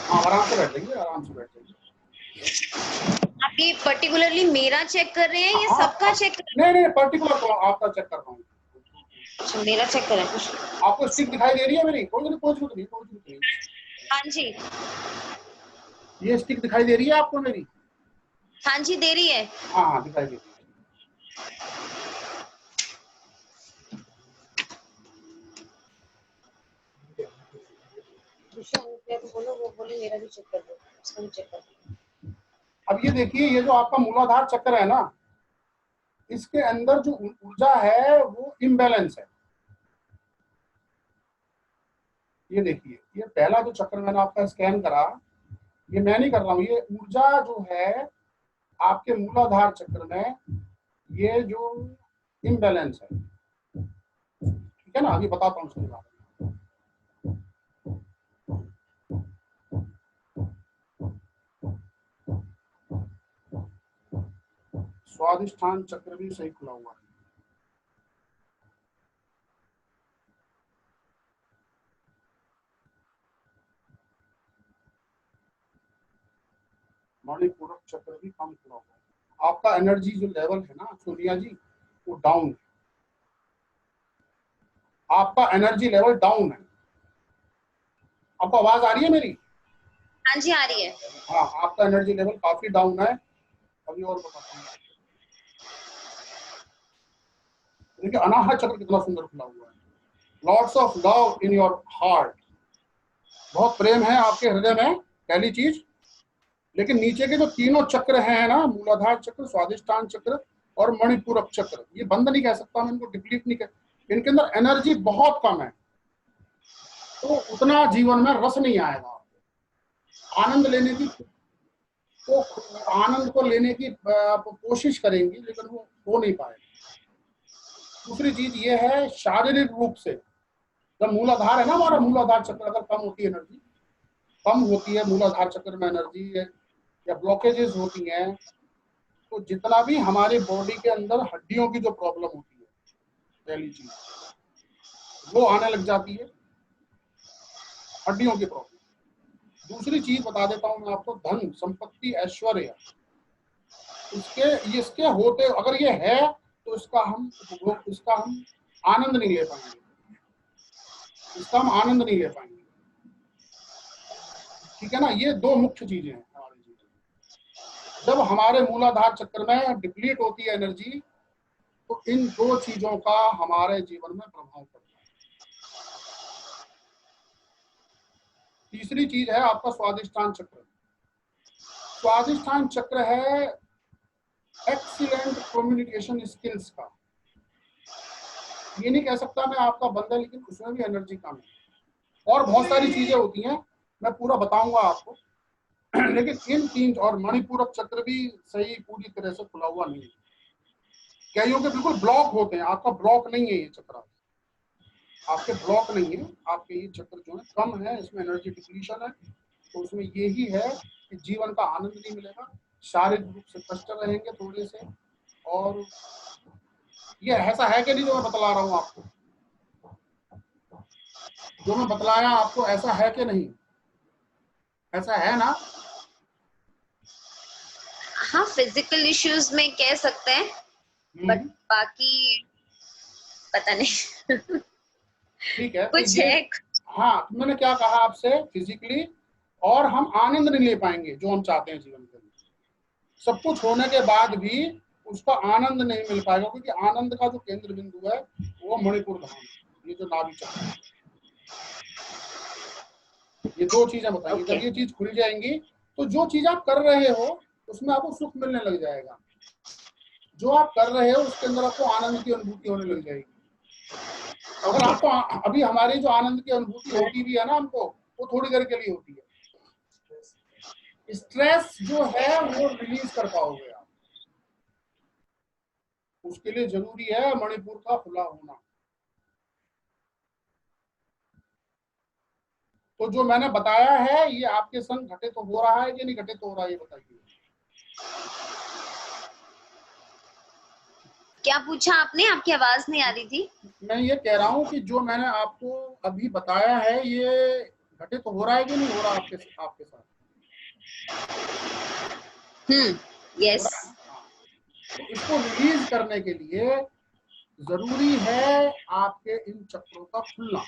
हाँ, आराम से बैठ जाइए, आराम से बैठ जाइए। आप ये पर्टिकुलरली मेरा चेक कर रहे हैं या सबका चेक कर नहीं नहीं, पर्टिकुलर तो आपका चेक कर रहा हूँ। अच्छा, मेरा चेक कर रहे हैं। आपको स्टिक दिखाई दे रही है मेरी? कोई जरूरत नहीं। हाँ जी, ये स्टिक दिखाई दे रही है आपको मेरी? हाँ जी, दे रही है। हाँ हाँ, दिखाई दे रही है। बोलो, वो बोले मेरा भी चेक कर दो, उसका भी चेक कर दो। अब ये देखिए, ये जो आपका मूलाधार चक्र है ना, इसके अंदर जो ऊर्जा है वो इम्बैलेंस है। ये देखिए, ये पहला जो चक्र मैंने आपका स्कैन करा, ये मैं नहीं कर रहा हूँ, ये ऊर्जा जो है आपके मूलाधार चक्र में, ये जो इम्बैलेंस है। ठीक है ना, अभी बताता हूँ उसके बारे में। स्वादिष्ठान चक्र भी सही खुला हुआ है। मणिपूरक चक्र भी कम खुला हुआ है। आपका एनर्जी जो लेवल है ना सोनिया जी, वो डाउन है। आपका एनर्जी लेवल डाउन है। आपको आवाज आ रही है मेरी? हाँ जी, आ रही है। हाँ, आपका एनर्जी लेवल काफी डाउन है। अभी और बताता हूँ। देखिए, अनाहत चक्र कितना सुंदर खुला हुआ है। Lots of love in your heart, बहुत प्रेम है आपके हृदय में। पहली चीज, लेकिन नीचे के जो तीनों चक्र हैं ना, मूलाधार चक्र, स्वादिष्ठान चक्र और मणिपूरक चक्र, ये बंद नहीं कह सकता मैं, इनको डिप्लीट नहीं कह, इनके अंदर एनर्जी बहुत कम है, तो उतना जीवन में रस नहीं आएगा। आनंद लेने की तो आनंद को लेने की कोशिश करेंगी, लेकिन वो हो नहीं पाएगा। दूसरी चीज ये है, शारीरिक रूप से जब मूलाधार है ना हमारा, मूलाधार चक्र अगर कम होती है, एनर्जी कम होती है मूलाधार चक्र में एनर्जी या ब्लॉकेजेस होती हैं, तो जितना भी हमारे बॉडी के अंदर हड्डियों की जो प्रॉब्लम होती है, पहली चीज वो आने लग जाती है, हड्डियों की प्रॉब्लम। दूसरी चीज बता देता हूं मैं आपको, धन संपत्ति ऐश्वर्य, इसके होते अगर ये है तो इसका हम आनंद नहीं ले पाएंगे, इसका हम आनंद नहीं ले पाएंगे, ठीक है ना। ये दो मुख्य चीजें हैं हमारे जीवन में। जब हमारे मूलाधार चक्र में डिप्लीट होती है एनर्जी, तो इन दो चीजों का हमारे जीवन में प्रभाव पड़ता है। तीसरी चीज है आपका स्वादिष्ठान चक्र। स्वादिष्ठान चक्र है एक्सीलेंट कम्युनिकेशन स्किल्स का। ये नहीं कह सकता मैं आपका बंदा, लेकिन उसमें भी एनर्जी कम है और बहुत सारी चीजें होती हैं, मैं पूरा बताऊंगा आपको। लेकिन इन तीन, और मणिपूरक चक्र भी सही पूरी तरह से खुला हुआ नहीं है, कईयों के बिल्कुल ब्लॉक होते हैं, आपका ब्लॉक नहीं है ये चक्र, आपके ब्लॉक नहीं है, आपके ये चक्र जो है कम है, इसमें एनर्जी डिप्लीशन है, तो उसमें यही है कि जीवन का आनंद नहीं मिलेगा, शारीरिक रूप से कष्ट रहेंगे थोड़े से। और ये ऐसा है कि नहीं जो मैं बतला रहा हूँ आपको, जो मैं बतलाया आपको ऐसा है कि नहीं, ऐसा है ना? हाँ, फिजिकल इश्यूज में कह सकते हैं, बट बाकी पता नहीं। ठीक है, कुछ तो ये है। हाँ, तो मैंने क्या कहा आपसे, फिजिकली, और हम आनंद नहीं ले पाएंगे जो हम चाहते हैं जीवन के अंदर, सब कुछ होने के बाद भी उसका आनंद नहीं मिल पाएगा, क्योंकि आनंद का जो केंद्र बिंदु है वो मणिपुर धाम है, ये जो नाभि चक्र है। ये दो चीजें बताइए, जब ये चीज खुल जाएंगी तो जो चीज आप कर रहे हो उसमें आपको सुख मिलने लग जाएगा, जो आप कर रहे हो उसके अंदर आपको आनंद की अनुभूति होने लग जाएगी। अगर आपको अभी हमारी जो आनंद की अनुभूति होती भी है ना हमको, वो थोड़ी देर के लिए होती है, स्ट्रेस जो है वो रिलीज कर पाओगे आप, उसके लिए जरूरी है मणिपुर का खुला होना। तो जो मैंने बताया है ये आपके संग घटित तो हो रहा है कि नहीं घटित तो हो रहा है, ये बताइए। क्या पूछा आपने? आपकी आवाज नहीं आ रही थी। मैं ये कह रहा हूँ कि जो मैंने आपको अभी बताया है ये घटित तो हो रहा है कि नहीं हो रहा आपके साथ? यस। तो इसको रिलीज करने के लिए जरूरी है आपके इन चक्रों का खुलना।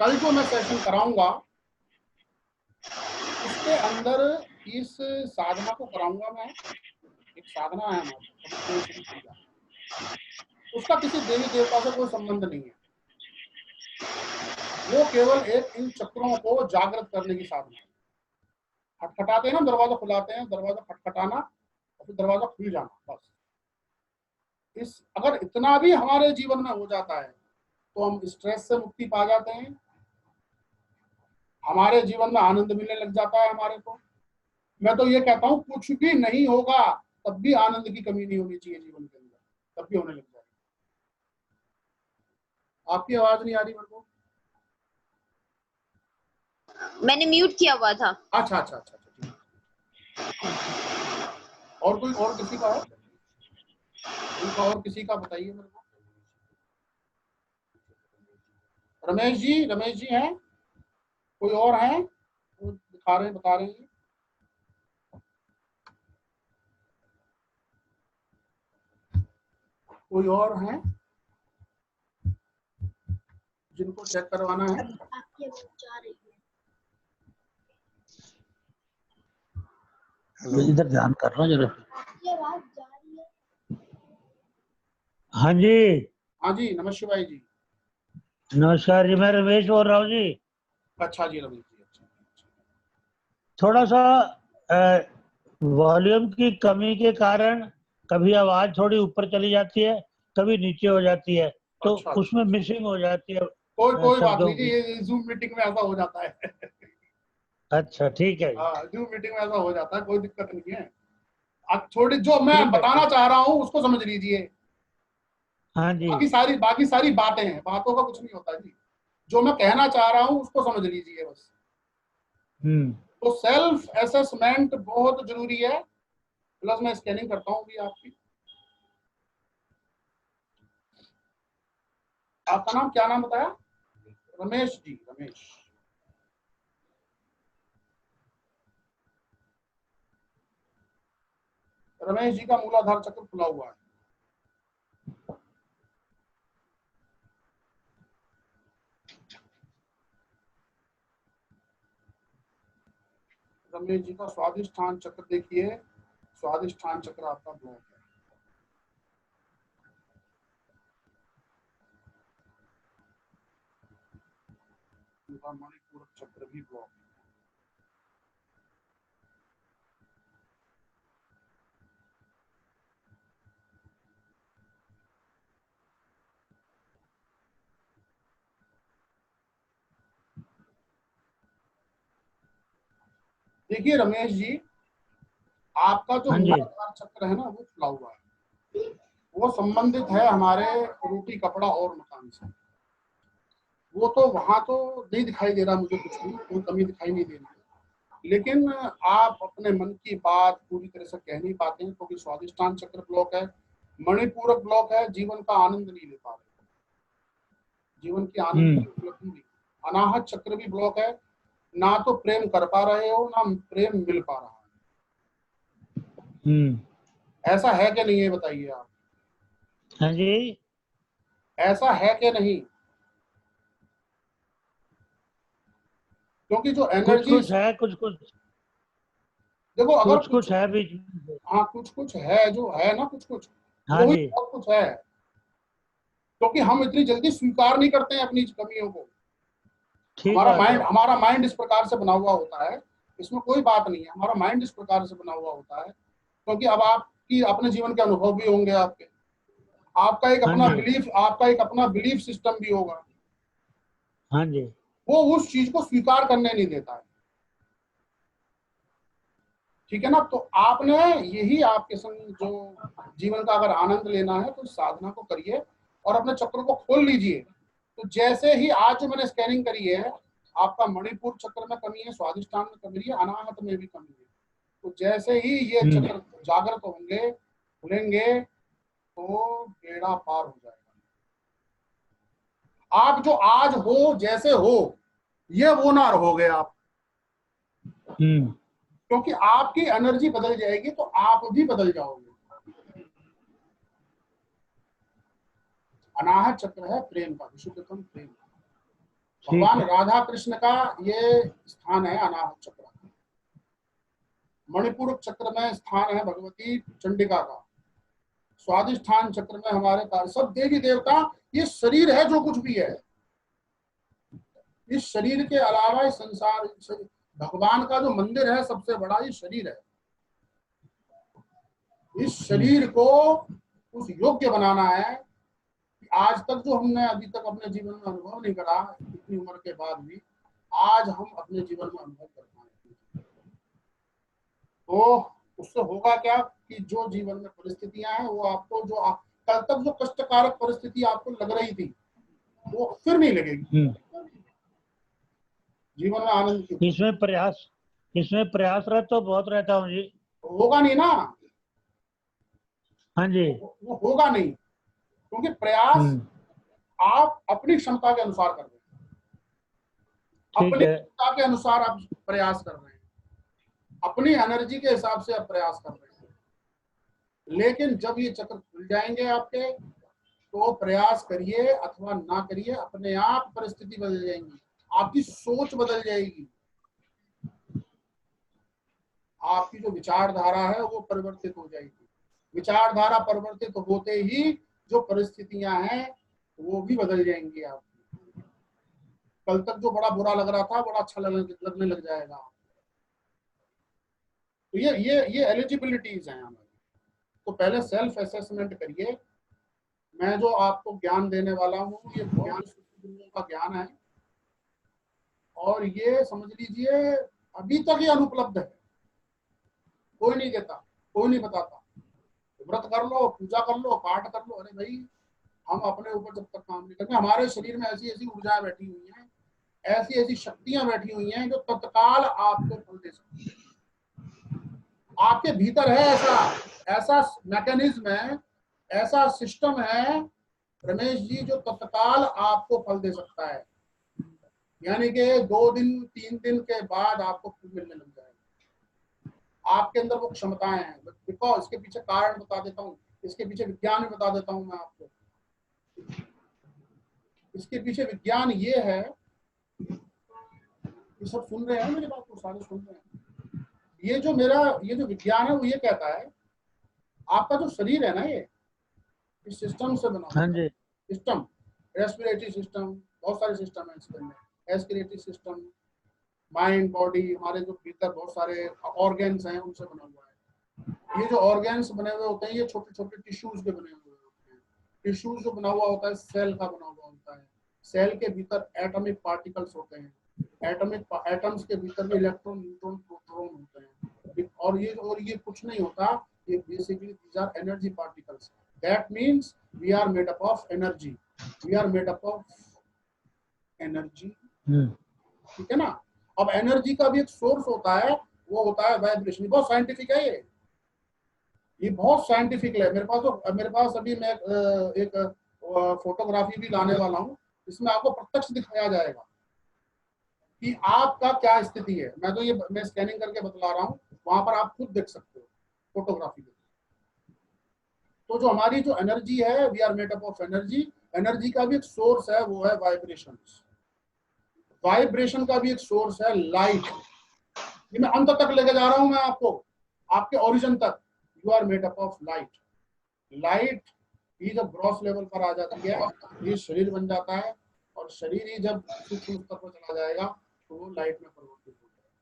कल जो मैं सेशन कराऊंगा उसके अंदर इस साधना को कराऊंगा मैं, एक साधना है हमारी, उसका किसी देवी देवता से कोई संबंध नहीं है, वो केवल एक इन चक्रों को जागृत करने की साधना है। खटखटाते हैं ना, दरवाजा खुलाते हैं, दरवाजा खटखटाना और फिर दरवाजा खुल जाना, बस। इस अगर इतना भी हमारे जीवन में हो जाता है तो हम स्ट्रेस से मुक्ति पा जाते हैं, हमारे जीवन में आनंद मिलने लग जाता है हमारे को। मैं तो ये कहता हूँ कुछ भी नहीं होगा तब भी आनंद की कमी नहीं होनी चाहिए जीवन के अंदर, तब भी होने लग जाएगा। आपकी आवाज नहीं आ रही मेरे को? मैंने म्यूट किया हुआ था। अच्छा अच्छा अच्छा अच्छा, और कोई और किसी का है? और किसी का बताइए मेरे को। रमेश जी हैं? कोई और हैं? बता रहे हैं। कोई और हैं जिनको चेक करवाना है? आपकी आवाज जा रही है। मैं इधर ध्यान कर रहा हूँ जरा। आपकी आवाज जा रही है। हाँ जी। हाँ जी, नमस्ते भाई जी। नमस्कार जी, मैं रमेश बोल रहा हूँ जी। अच्छा जी, रमेश जी, अच्छा। थोड़ा सा वॉल्यूम की कमी के कारण कभी आवाज थोड़ी ऊपर चली जाती है, कभी नीचे हो जाती है, तो अच्छा, उसमें मिसिंग हो जाती है कोई बात शब्दों नहीं जी, की। ये जूम मीटिंग में ऐसा हो जाता है। अच्छा ठीक है जी। हाँ, जूम मीटिंग में ऐसा हो जाता है, कोई दिक्कत नहीं है। अब थोड़ी जो मैं ठीक है बताना ठीक। चाह रहा हूँ उसको समझ लीजिए। हाँ जी। बाकी सारी बातें हैं, बातों का कुछ नहीं होता जी। जो मैं कहना चाह रहा हूँ उसको समझ लीजिए बस। हम्म। तो सेल्फ असेसमेंट बहुत जरूरी है। प्लस मैं स्कैनिंग करता हूँ भी आपकी। आपका नाम क्या नाम बताया? रमेश जी, रमेश। रमेश जी का मूलाधार चक्र खुला हुआ है। रमेश जी का स्वादिष्ठान चक्र देखिए, स्वादिष्ठान चक्र आपका ब्लॉक है। उनका मणिपुर चक्र भी ब्लॉक है। देखिए रमेश जी, आपका जो हाँ जी। मूलाधार चक्र है ना वो खुला हुआ है। वो संबंधित है हमारे रोटी कपड़ा और मकान से। वो तो वहां तो नहीं दिखाई दे रहा मुझे, कुछ भी कोई कमी दिखाई नहीं दे रही है। लेकिन आप अपने मन की बात पूरी तरह से कह नहीं पाते हैं क्योंकि स्वादिष्ठान चक्र ब्लॉक है, मणिपूरक ब्लॉक है, जीवन का आनंद नहीं ले पा रहे, जीवन की आनंद की उपलब्धि नहीं। अनाहत चक्र भी ब्लॉक है, ना तो प्रेम कर पा रहे हो ना प्रेम मिल पा रहा है। ऐसा है कि नहीं, ये बताइए आप। हाँ जी। ऐसा है कि नहीं? क्योंकि जो कुछ एनर्जी, कुछ है, कुछ कुछ देखो अगर कुछ कुछ, कुछ है बीच में। हाँ कुछ कुछ है, जो है ना कुछ कुछ, हाँ वो ही जी। बहुत कुछ है। क्योंकि हम इतनी जल्दी स्वीकार नहीं करते हैं अपनी कमियों को। ठीक बात है। हमारा माइंड इस प्रकार से बना हुआ होता है, इसमें कोई बात नहीं है, हमारा माइंड इस प्रकार से बना हुआ होता है। क्योंकि अब आपकी अपने जीवन के अनुभव भी होंगे आपके, हाँ जी। आपका एक अपना बिलीफ सिस्टम भी होगा। हाँ जी। वो उस चीज को स्वीकार करने नहीं देता है। ठीक है ना? तो आपने यही आपके संग जो जीवन का अगर आनंद लेना है तो साधना को करिए और अपने चक्र को खोल लीजिए। तो जैसे ही आज जो मैंने स्कैनिंग करी है, आपका मणिपुर चक्र में कमी है, स्वादिष्ठान में कमी है, अनाहत में भी कमी है। तो जैसे ही ये चक्र जागृत होंगे, खुलेंगे, तो बेड़ा पार हो जाएगा। आप जो आज हो, जैसे हो, ये वो ना रहोगे आप। क्योंकि आपकी एनर्जी बदल जाएगी तो आप भी बदल जाओगे। अनाहत चक्र है प्रेम का, विशुद्धतम प्रेम। भगवान राधा कृष्ण का ये स्थान है अनाहत चक्र। मणिपुर चक्र में स्थान है भगवती चंडिका का। स्वादिष्ठान चक्र में हमारे सब देवी देवता, ये शरीर है जो कुछ भी है। इस शरीर के अलावा इस संसार, भगवान का जो मंदिर है सबसे बड़ा ये शरीर है। इस शरीर को उस योग्य बनाना है। आज तक जो हमने अभी तक अपने जीवन में अनुभव नहीं करा, इतनी उम्र के बाद भी आज हम अपने जीवन में अनुभव कर पाए। तो उससे होगा क्या कि जो जीवन में परिस्थितियां हैं वो आपको, जो कल तक जो कष्टकारक परिस्थिति आपको लग रही थी वो फिर नहीं लगेगी। जीवन में आनंद की, इसमें प्रयासरत तो बहुत रहता हूँ जी। होगा नहीं ना। हाँ जी। वो होगा नहीं, क्योंकि प्रयास आप अपनी क्षमता के अनुसार कर रहे हैं, अपनी क्षमता के अनुसार आप प्रयास कर रहे हैं, अपनी एनर्जी के हिसाब से आप प्रयास कर रहे हैं। लेकिन जब ये चक्र खुल जाएंगे आपके, तो प्रयास करिए अथवा ना करिए, अपने आप परिस्थिति बदल जाएंगी, आपकी सोच बदल जाएगी, आपकी जो विचारधारा है वो परिवर्तित हो जाएगी। विचारधारा परिवर्तित होते ही जो परिस्थितियां हैं वो भी बदल जाएंगी आपकी। कल तक जो बड़ा बुरा लग रहा था बड़ा अच्छा लगने लग जाएगा। तो ये एलिजिबिलिटीज हैं हमारी। तो पहले सेल्फ असेसमेंट करिए। मैं जो आपको ज्ञान देने वाला हूँ ये ज्ञान का ज्ञान है, और ये समझ लीजिए अभी तक ये अनुपलब्ध है, कोई नहीं देता, कोई नहीं बताता। व्रत कर लो, पूजा कर लो, पाठ कर लो, अरे भाई हम अपने ऊपर जब तक काम नहीं करते, हमारे शरीर में ऐसी ऐसी ऊर्जाएं बैठी हुई हैं, ऐसी ऐसी शक्तियां बैठी हुई हैं जो तत्काल आपको फल दे सकती है। आपके भीतर है ऐसा मैकेनिज्म है, ऐसा सिस्टम है रमेश जी, जो तत्काल आपको फल दे सकता है। यानी कि 2 दिन 3 दिन के बाद आपको फल मिलने लग जाएगा। आपके अंदर वो क्षमताएं हैं। देखो इसके पीछे कारण बता देता हूँ, इसके पीछे विज्ञान भी बता देता हूँ मैं आपको। इसके पीछे विज्ञान ये है, ये सब सुन रहे हैं मेरी बात को, सारे सुन रहे हैं। ये जो विज्ञान है वो ये कहता है आपका जो शरीर है ना, ये इस सिस्टम से बना हाँ जी, सिस्टम, रेस्पिरेटरी सिस्टम, बहुत सारे सिस्टम है इसके अंदर, रेस्पिरेटरी सिस्टम, माइंड, बॉडी, हमारे जो भीतर बहुत सारे ऑर्गन्स हैं उनसे बना हुआ है। ये जो ऑर्गन्स बने हुए होते हैं ये छोटे छोटे टिश्यूज के बने हुए होते हैं। टिश्यूज जो बना हुआ होता है सेल का बना हुआ होता है। सेल के भीतर एटॉमिक पार्टिकल्स होते हैं, एटम्स के भीतर में इलेक्ट्रॉन, न्यूट्रॉन, प्रोटॉन होते हैं। और ये कुछ नहीं होता, ये basically these are energy particles. That means we are made up of energy, we are made up of energy, ठीक है ना। अब एनर्जी का भी एक सोर्स होता है, वो होता है वाइब्रेशन। बहुत साइंटिफिक है ये बहुत साइंटिफिक है। मेरे पास अभी मैं एक फोटोग्राफी भी लाने वाला हूँ, इसमें आपको प्रत्यक्ष दिखाया जाएगा कि आपका क्या स्थिति है। मैं स्कैनिंग करके बतला रहा हूँ, वहां पर आप खुद देख सकते हो फोटोग्राफी में। तो जो हमारी जो एनर्जी है, we are made up of energy. Energy का भी एक सोर्स है, वो है वाइब्रेशन। वाइब्रेशन का भी एक सोर्स है लाइट। ये मैं अंत तक लेके जा रहा हूं, मैं आपको आपके ओरिजिन तक। You are made up of light. Light ही जब ग्रॉस लेवल पर आ जाती है ये शरीर बन जाता है, और शरीर ही जब सूक्ष्म स्तर पर चला जाएगा तो वो लाइट में परिवर्तित हो जाएगा।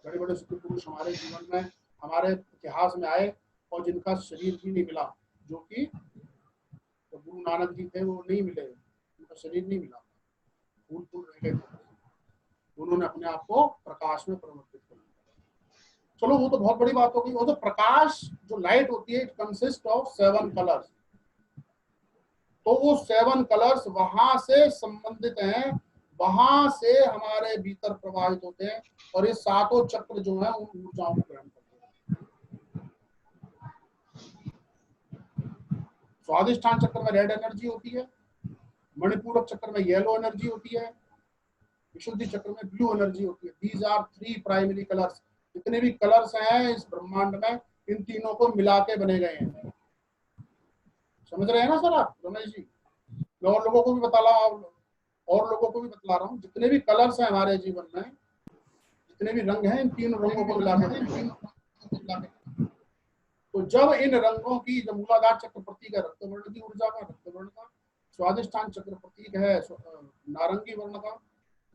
बड़े बड़े सिद्ध पुरुष हमारे जीवन में, हमारे इतिहास में आए और जिनका शरीर भी नहीं मिला, जो कि तो गुरु नानक जी थे वो नहीं मिले, उनका शरीर नहीं मिला, फूल फूल रह गए। उन्होंने अपने आप को प्रकाश में परिवर्तित कर लिया। चलो वो तो बहुत बड़ी बात होगी। वो तो प्रकाश जो लाइट होती है, इट कंसिस्ट ऑफ 7 कलर्स। तो वो 7 कलर्स वहां से संबंधित हैं, वहां से हमारे भीतर प्रवाहित होते हैं, और ये 7 चक्र जो है उन ऊर्जाओं को ग्रहण करते हैं। स्वादिष्ठान चक्र में रेड एनर्जी होती है, मणिपूरक चक्र में येलो एनर्जी होती है, विशुद्धि चक्र में ब्लू एनर्जी होती है। These are 3 primary colours. जितने भी कलर्स हैं इस ब्रह्मांड में, इन तीनों को मिला के बने गए हैं। समझ रहे हैं ना सर आप, रमेश जी? मैं और लोगों को भी बतला रहा हूँ, जितने भी कलर्स हैं हमारे जीवन में, जितने भी रंग हैं, इन 3 रंगों को मिला के। तो जब इन रंगों की, जब मूलाधार चक्र प्रतीक है रक्तवर्ण की ऊर्जा का, रक्तवर्ण का, स्वादिष्ठान चक्र प्रतीक है नारंगी वर्ण का,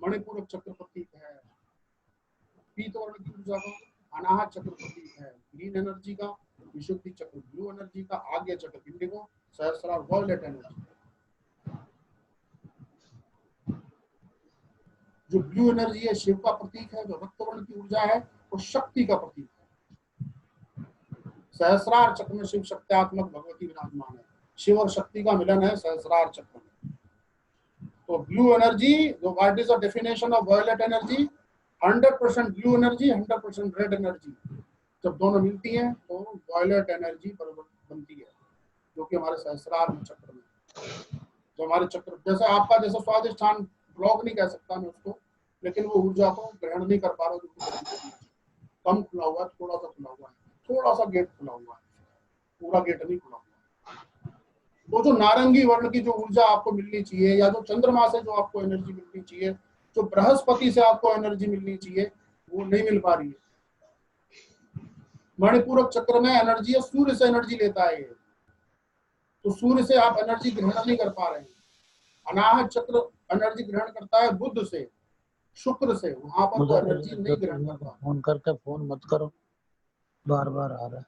मणिपूरक चक्र प्रतीक है पीत वर्ण की ऊर्जा का, अनाहत चक्र प्रतीक है ग्रीन एनर्जी का, विशुद्धि चक्र ब्लू एनर्जी का, आज्ञा चक्र इंडिगो, सहस्रार वायलेट एनर्जी। जो ब्लू एनर्जी है शिव का प्रतीक है, जो रक्तवर्ण की ऊर्जा है वो शक्ति का प्रतीक है। सहस्रार चक्र में शिव शक्त्यात्मक भगवती विराजमान है। शिव और शक्ति का मिलन है सहस्रार चक्र में। तो ब्लू एनर्जी, जो what is the definition of violet energy? 100% blue energy, 100% red energy. जब दोनों मिलती हैं तो वायलेट एनर्जी बनती है, जो कि हमारे सहस्रार चक्र में, जो हमारे चक्र, जैसे आपका जैसे स्वादिष्ठान ब्लॉक नहीं कह सकता मैं उसको, लेकिन वो ऊर्जा को ग्रहण नहीं कर पा रहा, कम खुला हुआ है, थोड़ा सा खुला हुआ है, थोड़ा सा गेट खुला हुआ है, पूरा गेट नहीं खुला हुआ। वो जो नारंगी वर्ण की जो ऊर्जा आपको मिलनी चाहिए, या जो चंद्रमा से जो आपको एनर्जी मिलनी चाहिए, जो बृहस्पति से आपको एनर्जी मिलनी चाहिए, वो नहीं मिल पा रही है। मणिपूरक चक्र में एनर्जी है, सूर्य से एनर्जी लेता है ये, तो सूर्य से आप एनर्जी ग्रहण नहीं कर पा रहे हैं। अनाहत चक्र एनर्जी ग्रहण करता है बुध से, शुक्र से वहां पर वो एनर्जी नहीं ग्रहण कर पा, फोन करके फोन मत करो, बार बार आ रहा है।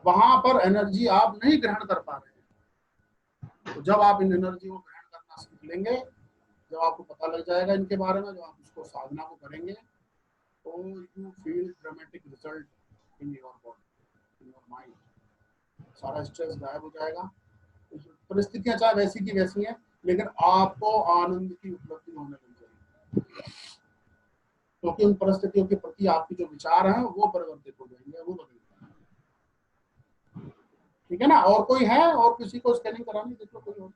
वहां पर एनर्जी आप नहीं ग्रहण कर पा रहे हैं। तो जब आप इन एनर्जी को ग्रहण करना सीख लेंगे, जब आपको पता लग जाएगा इनके बारे में, जब आप उसको साधना को करेंगे, तो you feel dramatic result in your body, in your mind. सारा स्ट्रेस गायब हो जाएगा। परिस्थितियां चाहे वैसी की वैसी हैं, लेकिन आपको आनंद की उपलब्धि होने लग जाएगी, क्योंकि उन परिस्थितियों के प्रति आपके जो विचार हैं वो परिवर्तित हो जाएंगे, वो बदल जाएंगे। ठीक है ना? और कोई है? और किसी को स्कैनिंग करानी? देख लो कोई और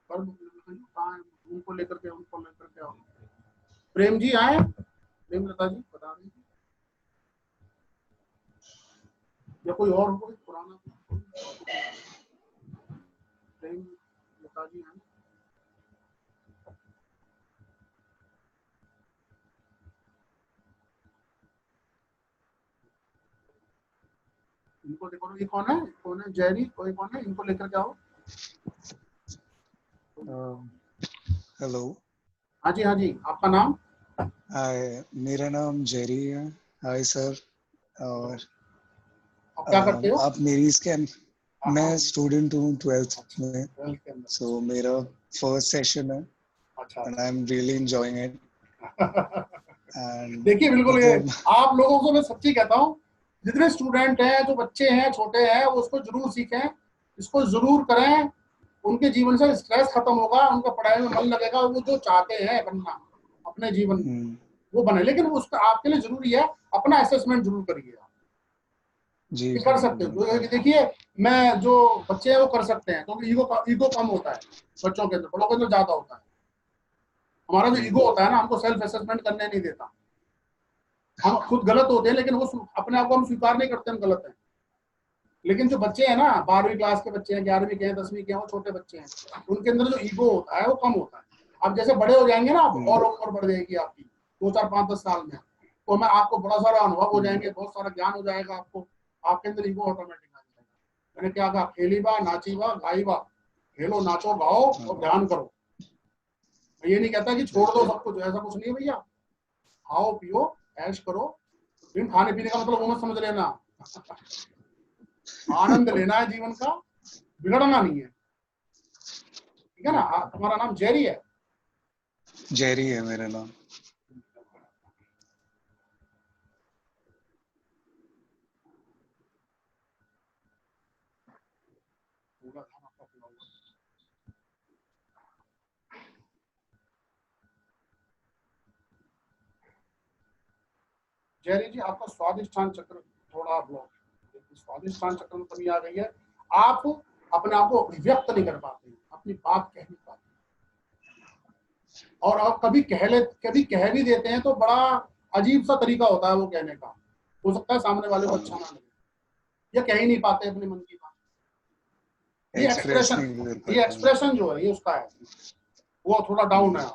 कहाँ है? उनको लेकर के आओ। प्रेम जी आए? प्रेमलता जी बता दें, या कोई और कोई पुराना? प्रेमलता जी आए? इनको देखो, ये कौन है? कौन है? जैरी कोई कौन है? इनको लेकर के आओ। हेलो। हाँ जी, हाँ जी, आपका नाम? हाय, मेरा नाम जेरी है। Hi sir. और आप क्या करते हो? आप मेरी स्कैन, मैं हाँ, स्टूडेंट हूँ 12th में, 12th के अंदर। सो मेरा फर्स्ट सेशन है अच्छा। And I am really enjoying it. And देखिए बिल्कुल, ये मतलब आप लोगों को मैं सच्ची कहता हूँ, जितने स्टूडेंट हैं, जो बच्चे हैं, छोटे हैं, वो उसको जरूर सीखें, इसको जरूर करें। उनके जीवन से स्ट्रेस खत्म होगा, उनका पढ़ाई में मन लगेगा, वो जो चाहते हैं बनना अपने जीवन में वो बने। लेकिन उसका आपके लिए जरूरी है, अपना असेसमेंट जरूर करिए आप। जी ये कर सकते हो। देखिए, मैं जो बच्चे हैं वो कर सकते हैं, क्योंकि ईगो कम होता है बच्चों के अंदर, बड़ों के अंदर ज्यादा होता है। हमारा जो ईगो होता है ना, हमको सेल्फ असेसमेंट करने नहीं देता। हम खुद गलत होते हैं, लेकिन वो अपने आप को हम स्वीकार नहीं करते हम गलत हैं। लेकिन जो बच्चे हैं ना, 12वीं क्लास के बच्चे हैं, 11वीं के हैं, 10वीं के हैं, वो छोटे बच्चे हैं, उनके अंदर जो ईगो होता है वो कम होता है। अब जैसे बड़े हो जाएंगे ना, और उम्र बढ़ जाएगी आपकी 2, 4, 5, 10 साल में, तो मैं आपको बड़ा सारा अनुभव हो जाएंगे, बहुत सारा ज्ञान हो जाएगा आपको, आपके अंदर ईगो ऑटोमेटिक आ जाएगा। मैंने क्या कहा? खेली बा, नाची बा, गाई बा, खेलो, नाचो, गाओ और ध्यान करो। ये नहीं कहता कि छोड़ दो सब कुछ, ऐसा कुछ नहीं है भैया। खाओ पियो ऐश करो, लेकिन खाने पीने का मतलब वो मत समझ लेना। आनंद लेना है जीवन का, बिगड़ना नहीं है। ठीक है ना? तुम्हारा नाम जेरी है? जेरी है मेरा नाम। जेरी जी, आपका स्वादिष्ठान चक्र थोड़ा ब्लॉक है। स्वादिष्ठान चक्र में कमी आ गई है। आप अपने आप को अभिव्यक्त नहीं कर पाते, अपनी बात कह नहीं पाते, और आप कभी कह भी देते हैं तो बड़ा अजीब सा तरीका होता है वो कहने का। हो सकता है सामने वाले को अच्छा ना लगे, या कह ही नहीं पाते अपने मन की बात। ये एक्सप्रेशन जो है ये उसका है, वो थोड़ा डाउन है।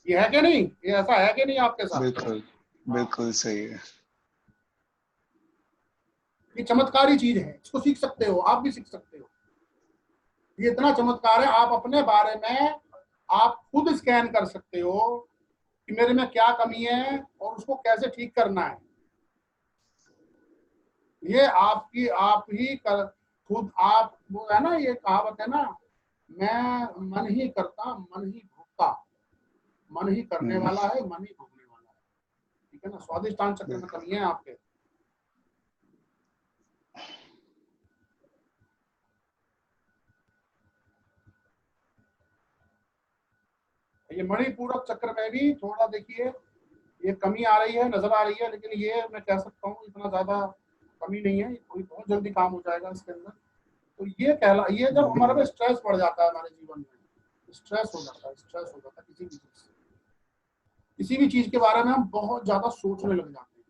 ये है कि नहीं? ये ऐसा है कि नहीं आपके साथ? बिल्कुल बिल्कुल सही है। ये चमत्कारी चीज है, इसको सीख सकते हो, आप भी सीख सकते हो। ये इतना चमत्कार है, आप अपने बारे में आप खुद स्कैन कर सकते हो कि मेरे में क्या कमी है और उसको कैसे ठीक करना है। ये आपकी आप ही कर खुद आप, वो है ना, ये कहावत है ना, मैं मन ही करता मन ही भोगता, मन ही करने वाला है मन ही भोगने वाला है। ठीक है ना? स्वादिष्ठान चक्र में कमी है आपके। ये मणिपूरक चक्र में भी थोड़ा देखिए ये कमी आ रही है, नजर आ रही है, लेकिन ये मैं कह सकता हूँ इतना ज्यादा कमी नहीं है, कोई बहुत जल्दी काम हो जाएगा इसके अंदर। तो ये जब हमारे पे स्ट्रेस बढ़ जाता है, हमारे जीवन में स्ट्रेस हो जाता है किसी भी चीज के बारे में हम बहुत ज्यादा सोचने लग जाते हैं,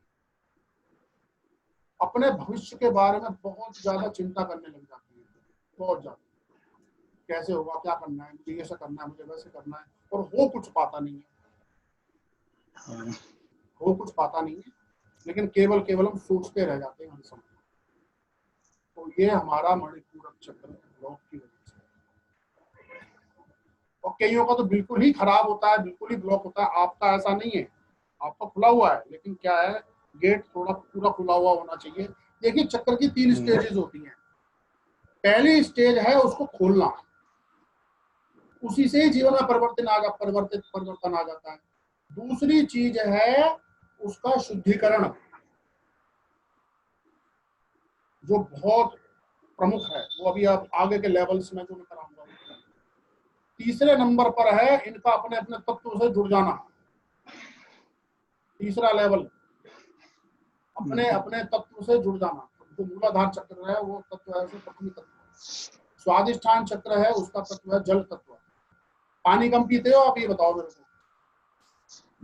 अपने भविष्य के बारे में बहुत ज्यादा चिंता करने लग जाते हैं, बहुत ज्यादा। कैसे होगा, क्या करना है, मुझे ऐसा करना है, मुझे वैसे करना है, और हो कुछ पाता नहीं है। हो कुछ पाता नहीं है, लेकिन केवल हम सोचते रह जाते हैं हर समय। तो ये हमारा मणिपूरक चक्र ब्लॉक की वजह से। और कईयों का तो बिल्कुल ही खराब होता है, बिल्कुल ही ब्लॉक होता है। आपका ऐसा नहीं है, आपका खुला हुआ है, लेकिन क्या है, गेट थोड़ा पूरा खुला हुआ होना चाहिए। देखिए चक्र की 3 स्टेजेस होती हैं। पहली स्टेज है उसको खोलना, उसी से ही जीवन में परिवर्तन आ जाता है। दूसरी चीज है उसका शुद्धिकरण, जो बहुत प्रमुख है, वो अभी आप आगे के लेवल्स में जो मैं कराऊंगा। तीसरे नंबर पर है इनका अपने अपने तत्व से जुड़ जाना। तीसरा लेवल अपने अपने तत्व से जुड़ जाना। जो मूलाधार चक्र है वो तत्व है पृथ्वी तत्व। स्वादिष्ठान चक्र है उसका तत्व है जल तत्व। पानी कम पीते हो आप, ये बताओ मेरे को?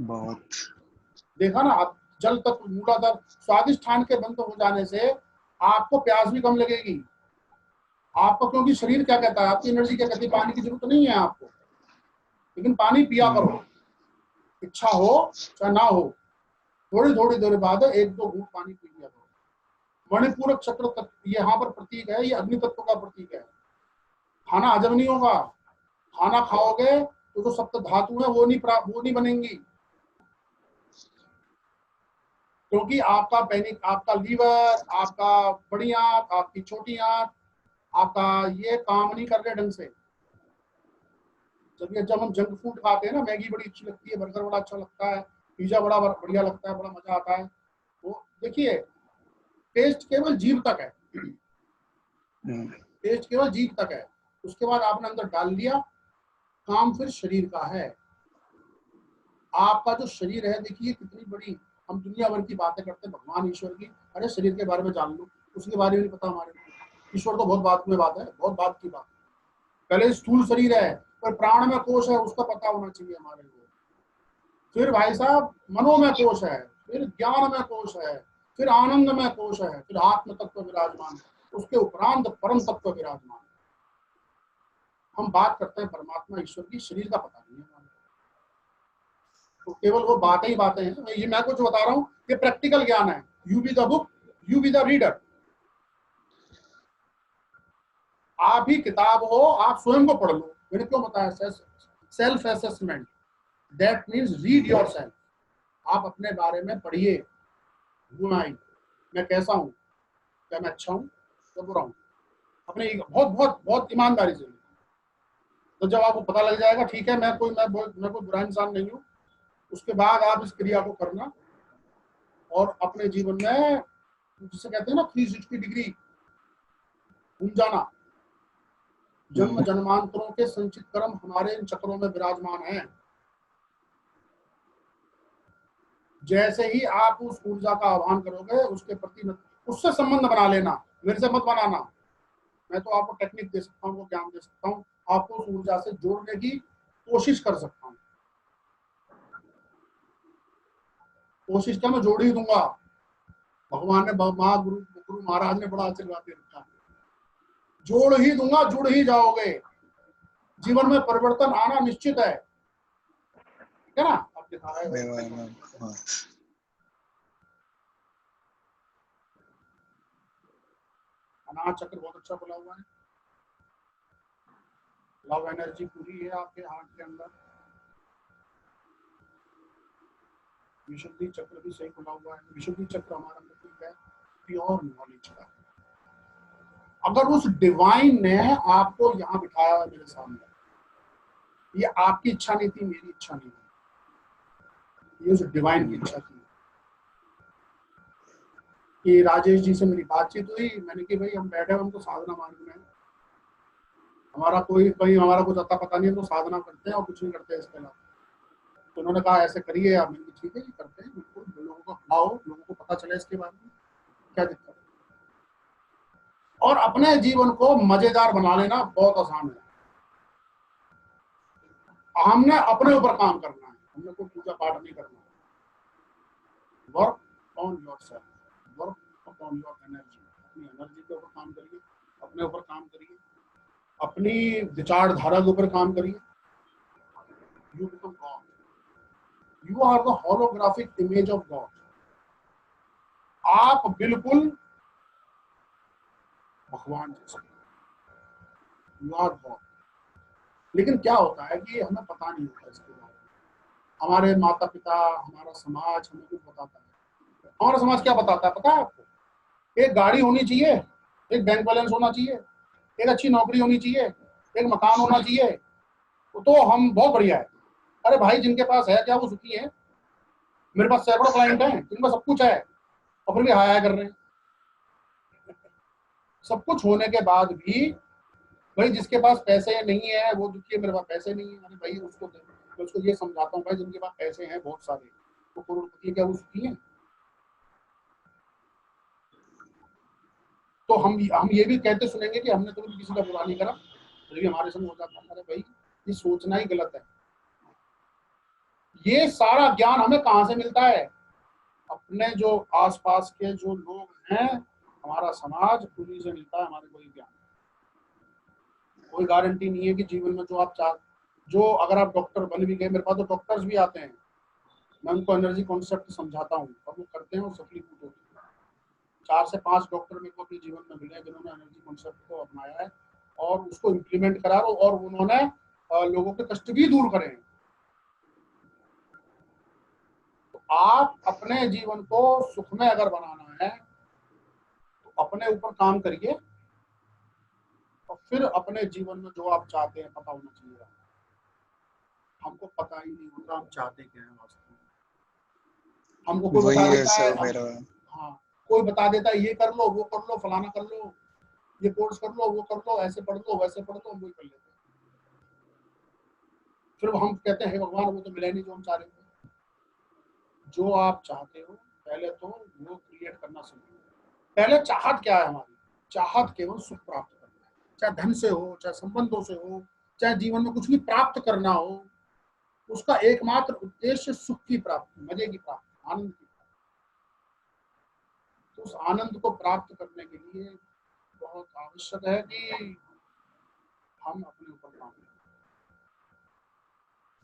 बहुत। देखा ना आप, जल तत्व मूलाधार स्वादिष्ठान के बंद हो जाने से आपको प्यास भी कम लगेगी आपको, क्योंकि शरीर क्या कहता है, आपकी एनर्जी क्या कहती है, पानी की जरूरत नहीं है आपको, लेकिन पानी पिया करो, इच्छा हो चाहे ना हो, थोड़ी थोड़ी देर बाद 1-2 घूंट पानी पी लिया करो। मणिपूरक चक्र तत्व यहाँ पर प्रतीक है, ये अग्नि तत्व का प्रतीक है। खाना हजम नहीं होगा, खाना खाओगे तो जो सप्त धातु है वो नहीं बनेंगी, क्योंकि आपका पैनिक, आपका लीवर, आपका बड़ी आंत, आपकी छोटी आंत, आपका ये काम नहीं कर रहे ढंग से। जब हम जंक फूड खाते हैं ना, मैगी बड़ी अच्छी लगती है, बर्गर बड़ा अच्छा लगता है, पिज्जा बड़ा बढ़िया लगता है, बड़ा मजा आता है, वो देखिए टेस्ट केवल जीभ तक है, टेस्ट केवल जीभ तक है। उसके बाद आपने अंदर डाल लिया, काम फिर शरीर का है। आपका जो शरीर है, देखिए कितनी बड़ी, हम दुनिया भर की बातें करते हैं भगवान ईश्वर की, अरे शरीर के बारे में जान लो, उसके बारे में नहीं पता हमारे को। ईश्वर तो बहुत बात में बात है, बहुत बात की बात। पहले स्थूल शरीर है, पर प्राण में कोश है, उसका पता होना चाहिए हमारे को। फिर भाई साहब मनो में कोश है, फिर ज्ञान में कोश है, फिर आनंद में कोश है, फिर आत्म तत्व विराजमान, उसके उपरांत परम तत्व विराजमान। हम बात करते हैं परमात्मा ईश्वर की, शरीर का पता नहीं है हमारे, तो केवल वो बातें ही बातें हैं। ये मैं कुछ बता रहा हूँ, ये प्रैक्टिकल ज्ञान है। You be the book, you be the reader. आप ही किताब हो, आप स्वयं को पढ़ लो। मैंने क्यों बताया self assessment, that means read your self. आप अपने बारे में पढ़िए, गुणाई, मैं कैसा हूँ, क्या मैं अच्छा हूँ या बुरा हूँ, अपने बहुत बहुत बहुत ईमानदारी से। तो जब आपको पता लग जाएगा ठीक है मैं कोई बुरा इंसान नहीं हूँ, उसके बाद आप इस क्रिया को करना और अपने जीवन में, जिसे कहते हैं ना 360 डिग्री घूम जाना। जन्म जन्मांतरों के संचित कर्म हमारे इन चक्रों में विराजमान हैं। जैसे ही आप उस ऊर्जा का आह्वान करोगे, उसके प्रति उससे संबंध बना लेना, मेरे से मत बनाना। मैं तो आपको टेक्निक दे सकता हूँ, ज्ञान दे सकता हूँ, आपको उस ऊर्जा से जोड़ने की कोशिश कर सकता हूँ। कोशिश क्या, मैं जोड़ ही दूंगा। भगवान ने, गुरु महाराज ने बड़ा आशीर्वाद दे रखा है, जोड़ ही दूंगा, जुड़ ही जाओगे। जीवन में परिवर्तन आना निश्चित है, ठीक है ना? आप दिखा रहे हो अनाज चक्र बहुत अच्छा खुला हुआ है, लव एनर्जी पूरी है आपके हार्ट के अंदर। विशुद्धि चक्र भी सही खुला हुआ है। विशुद्धि चक्र हमारा मतलब है प्योर नॉलेज का। अगर उस डिवाइन ने आपको यहाँ बिठाया है मेरे सामने, ये आपकी इच्छा नहीं थी, मेरी इच्छा नहीं थी, ये उस डिवाइन की इच्छा थी। कि राजेश जी से मेरी बातचीत हुई, मैंने कि भाई हम बैठे हैं, हमको साधना मार्ग में, हमारा कोई कहीं हमारा कुछ अता पता नहीं है, तो साधना करते हैं और कुछ नहीं करते इसके अलावा। तो उन्होंने कहा ऐसे करिए आप। मैंने ठीक है ये करते हैं, बिल्कुल, लोगों को खिलाओ, लोगों को पता चले इसके बारे में, क्या दिक्कत है। और अपने जीवन को मजेदार बना लेना बहुत आसान है। हमने अपने ऊपर काम करना है, हमने कोई पूजा पाठ नहीं करना। Work on yourself, work on your energy. अपनी एनर्जी के ऊपर काम करिए, अपने ऊपर काम करिए, अपनी विचारधारा के ऊपर काम करिए। You become God, you are the holographic image of God. आप बिल्कुल भगवान जैसे, यू आर गॉड। लेकिन क्या होता है कि हमें पता नहीं होता इसके बारे में। हमारे माता पिता, हमारा समाज हमें कुछ बताता है। हमारा समाज क्या बताता है पता है आपको? एक गाड़ी होनी चाहिए, एक बैंक बैलेंस होना चाहिए, एक अच्छी नौकरी होनी चाहिए, एक मकान होना चाहिए, तो हम बहुत बढ़िया है। अरे भाई, जिनके पास है क्या वो सुखी है? मेरे पास सैकड़ों क्लाइंट हैं जिनका सब कुछ है और फिर भी हाय हाय कर रहे हैं। सब कुछ होने के बाद भी भाई जिसके पास पैसे नहीं है वो दुखी है, मेरे पास पैसे नहीं है। अरे भाई मैं उसको ये समझाता हूँ, भाई जिनके पास पैसे हैं बहुत सारे, वो करोड़पति है, क्या वो सुखी है? तो हम ये भी कहते सुनेंगे कि हमने तो कभी किसी का बुरा नहीं करा, फिर भी हमारे संग हो जाता है। अरे भाई, ये सोचना ही गलत है। ये सारा ज्ञान हमें कहाँ से मिलता है? अपने जो आसपास के जो लोग हैं, हमारा समाज, उन्हीं से मिलता है हमारे को ये ज्ञान। कोई गारंटी नहीं है कि जीवन में जो अगर आप डॉक्टर बन भी गए, मेरे पास तो डॉक्टर्स भी आते हैं, मैं उनको एनर्जी कॉन्सेप्ट समझाता हूँ और वो करते हैं और सफलीकृत होते हैं। 4 से 5 डॉक्टर मेरे को अपने जीवन में मिले जिन्होंने एनर्जी कॉन्सेप्ट को अपनाया है और उसको इम्प्लीमेंट करा, और उन्होंने लोगों के कष्ट भी दूर करे हैं। तो आप अपने जीवन को सुखमय अगर बनाना है तो अपने ऊपर काम करिए और फिर अपने जीवन में जो आप चाहते हैं पता होना चाहिए। हमको पता ही नहीं होता हम चाहते क्या हैं वास्तव में। हमको कोई वही बता है देता है, सर हम मेरा। हाँ, कोई बता देता है ये कर लो, वो कर लो, फलाना कर लो, ये कोर्स कर लो, वो कर लो, ऐसे पढ़ लो, वैसे पढ़ लो, हम वही कर लेते हैं। फिर हम कहते हैं भगवान वो तो मिला नहीं जो हम चाह रहे थे। जो आप चाहते हो पहले तो वो क्रिएट करना सीखो। पहले चाहत क्या है हमारी? चाहत केवल सुख प्राप्त करना है, चाहे धन से हो, चाहे संबंधों से हो, चाहे जीवन में कुछ भी प्राप्त करना हो, उसका एकमात्र उद्देश्य सुख की प्राप्ति, मजे की प्राप्ति, आनंद की प्राप्ति। तो उस आनंद को प्राप्त करने के लिए बहुत आवश्यक है कि हम अपने ऊपर काम करें।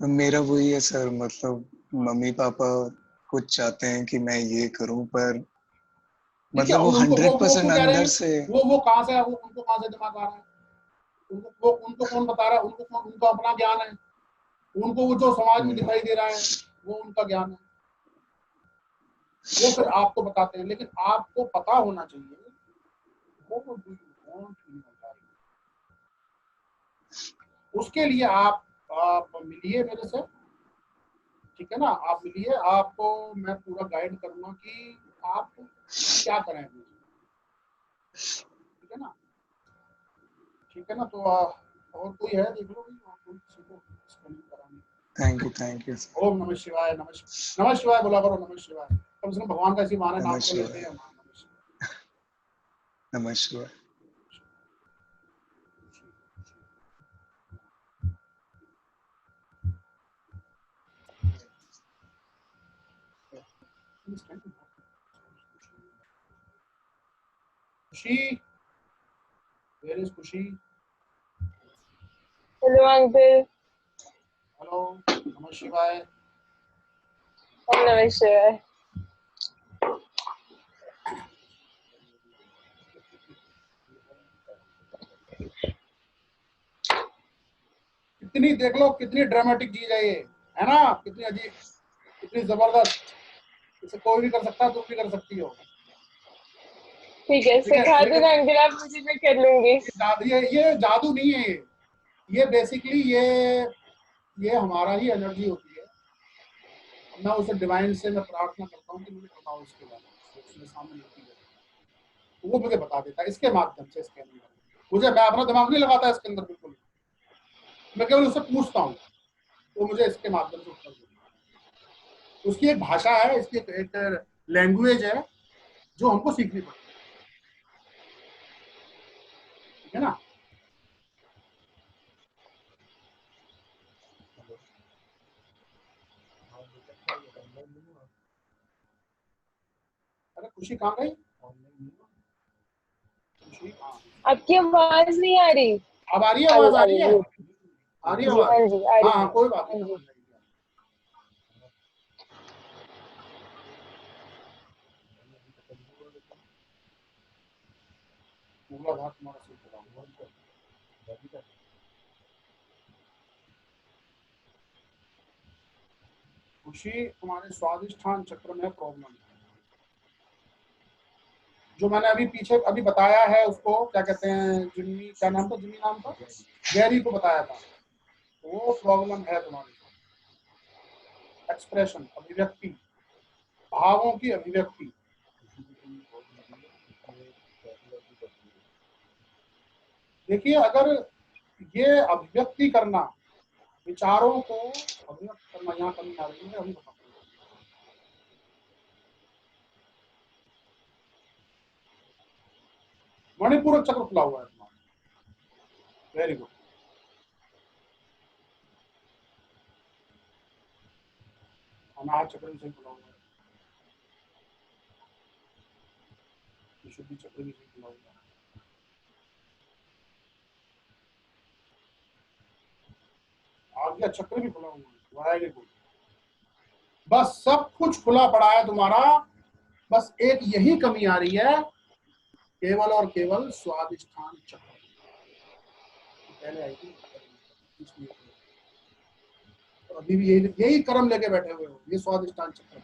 मेरा वही है सर, मतलब मम्मी पापा कुछ चाहते हैं कि मैं ये करूं, पर देखिए मतलब वो उनको वो 100% क्यों कह रहे अंदर हैं? से। वो कहाँ से है? वो उनको कहाँ से दिमाग आ रहा है? उनको कौन बता रहा है? उनका अपना ज्ञान है। उनको वो जो समाज में दिखाई दे रहा है वो उनका ज्ञान है, वो फिर आपको बताते हैं। लेकिन आपको पता होना चाहिए वो उसके लिए आप मिलिए मेरे से, ठीक है ना? आप मिलिए, आपको मैं पूरा गाइड करूंगा कि आप क्या करें, ठीक है ना? ठीक है ना? तो और कोई है देख लो, और कोई किसी को explain करानी। Thank you sir. ओम नमः शिवाय, नमः शिवाय बोला करो, नमः शिवाय। कम से कम भगवान का इसी माने नाम तो लेते नमस्कार। हैं। नमस्कार। खुशी, वेयर इज खुशी? Hello uncle. हेलो, नमः शिवाय। ओम नमः शिवाय। कितनी देख लो कितनी ड्रामेटिक चीज है ये, है ना? कितनी अजीब, कितनी जबरदस्त। इसे कोई भी कर सकता है, तुम भी कर सकती हो। ठीक है, ठीक है, सिखा लेकिन देना अंकल आप मुझे, मैं कर लूंगी। ये जादू नहीं है। ये बेसिकली ये हमारा ही एनर्जी होती है। मैं उसे डिवाइन से मैं प्रार्थना करता हूँ कि मुझे बताओ इसके बारे में, उसमें सामने होती है तो वो मुझे बता देता है इसके माध्यम से, इसके अंदर। मुझे, मैं अपना दिमाग नहीं लगाता इसके अंदर बिल्कुल, मैं केवल उससे पूछता हूँ, वो मुझे इसके माध्यम से उत्तर देता है। उसकी एक भाषा है, इसकी एक लैंग्वेज है जो हमको सीखनी पड़ती है, ठीक है ना? अरे खुशी कहाँ गई? खुशी, हाँ, आपकी आवाज नहीं आ रही। अब आ रही है आ रही आवाज? आ आ रही रही है? जी। आ रही है जी आवाज? हाँ जी, आ हाँ रही हाँ, है। कोई बात हाँ नहीं, जी। आवाज आएगी। पूरा हाथ तुम्हारा सिर पे डालो। खुशी तुम्हारे स्वादिष्ठान चक्र में प्रॉब्लम है। जो मैंने अभी पीछे अभी बताया है, उसको क्या कहते हैं, जिम्मी, क्या नाम था, जिम्मी नाम था, गैरी को बताया था, वो प्रॉब्लम है तुम्हारे साथ। एक्सप्रेशन, अभिव्यक्ति, भावों की अभिव्यक्ति। देखिए, अगर ये अभिव्यक्ति करना, विचारों को अभिव्यक्त करना, यहाँ कमी आ रही है, अभी बताऊँ। मणिपूरक चक्र खुला हुआ है तुम्हारा, वेरी गुड। अनाहत चक्र भी सही खुला हुआ है, विशुद्धि चक्र भी सही खुला हुआ है। आज्ञा चक्र भी खुला हुआ है, वेरी गुड। बस सब कुछ खुला पड़ा है तुम्हारा, बस एक यही कमी आ रही है, केवल और केवल स्वादिष्ठान चक्र। पहले आई थी, तो अभी भी यही कर्म लेके बैठे हुए हो, ये स्वादिष्ठान चक्र।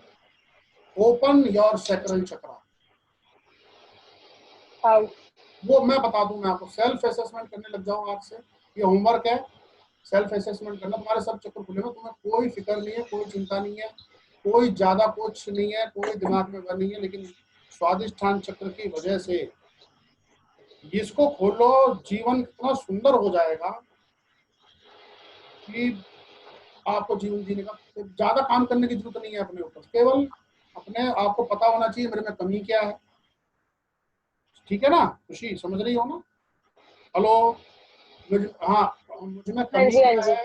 ओपन योर सैक्रल चक्र। वो मैं बता दूं, मैं आपको सेल्फ असेसमेंट करने लग जाऊं आज से, ये होमवर्क है, सेल्फ असेसमेंट करना। तुम्हारे सब चक्र खुले हुए, तुम्हें कोई फिक्र नहीं है, कोई चिंता नहीं है, कोई ज्यादा कुछ नहीं है, कोई दिमाग में नहीं है, लेकिन स्वादिष्ठान चक्र की वजह से इसको खोलो, जीवन इतना सुंदर हो जाएगा कि आपको जीवन जीने का ज्यादा काम करने की जरूरत नहीं है अपने ऊपर, केवल अपने आपको पता होना चाहिए मेरे में कमी क्या है। ठीक है ना खुशी, समझ रही हो ना? हेलो, हाँ, मुझ में कमी क्या है,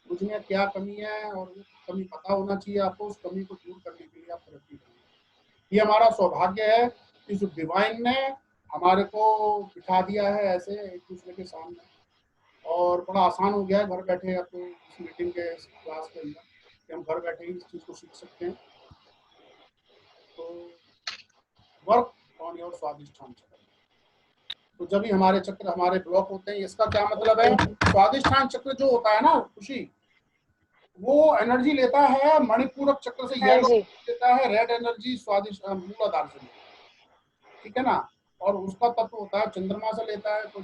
मुझ में क्या कमी है, और कमी पता होना चाहिए आपको। उस कमी को दूर करने के लिए आप तरक्की करेंगे। ये हमारा सौभाग्य है कि जो डिवाइन ने हमारे को बिठा दिया है ऐसे एक दूसरे के सामने, और बड़ा आसान हो गया है घर बैठे अपने इस मीटिंग के क्लास के अंदर कि हम घर बैठे ही इस चीज को सीख सकते हैं। तो वर्क ऑन योर स्वादिष्ठान चक्र। तो जब भी हमारे चक्र, हमारे ब्लॉक होते हैं, इसका क्या मतलब है, स्वादिष्ठान चक्र जो होता है ना खुशी, वो एनर्जी लेता है मणिपूरक चक्र से, येलो लेता है रेड एनर्जी स्वादिष्ट मूलाधार से, ठीक है ना, और उसका तत्व होता है चंद्रमा से लेता है। तो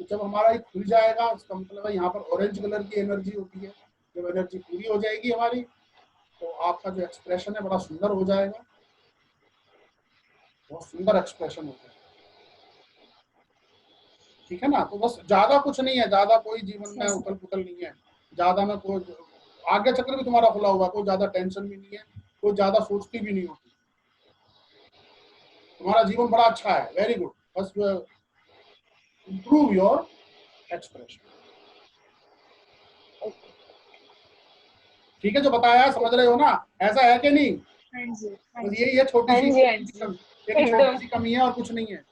जब हमारा ये खुल जाएगा, इसका मतलब है यहाँ पर ऑरेंज कलर की एनर्जी होती है। जब एनर्जी पूरी हो जाएगी हमारी, तो आपका जो एक्सप्रेशन है बड़ा सुंदर हो जाएगा, बहुत सुंदर एक्सप्रेशन होता है, ठीक है ना। तो बस ज्यादा कुछ नहीं है, ज्यादा कोई जीवन में उथल पुथल नहीं है, ज्यादा में कोई, आगे चक्र भी तुम्हारा खुला हुआ, कोई ज्यादा टेंशन भी नहीं है, कोई ज्यादा सोचती भी नहीं होती, तुम्हारा जीवन बड़ा अच्छा है, वेरी गुड। बस इंप्रूव योर एक्सप्रेशन, ठीक है, जो बताया समझ रहे हो ना, ऐसा है कि नहीं? तो ये छोटी सी कमी है और कुछ नहीं है,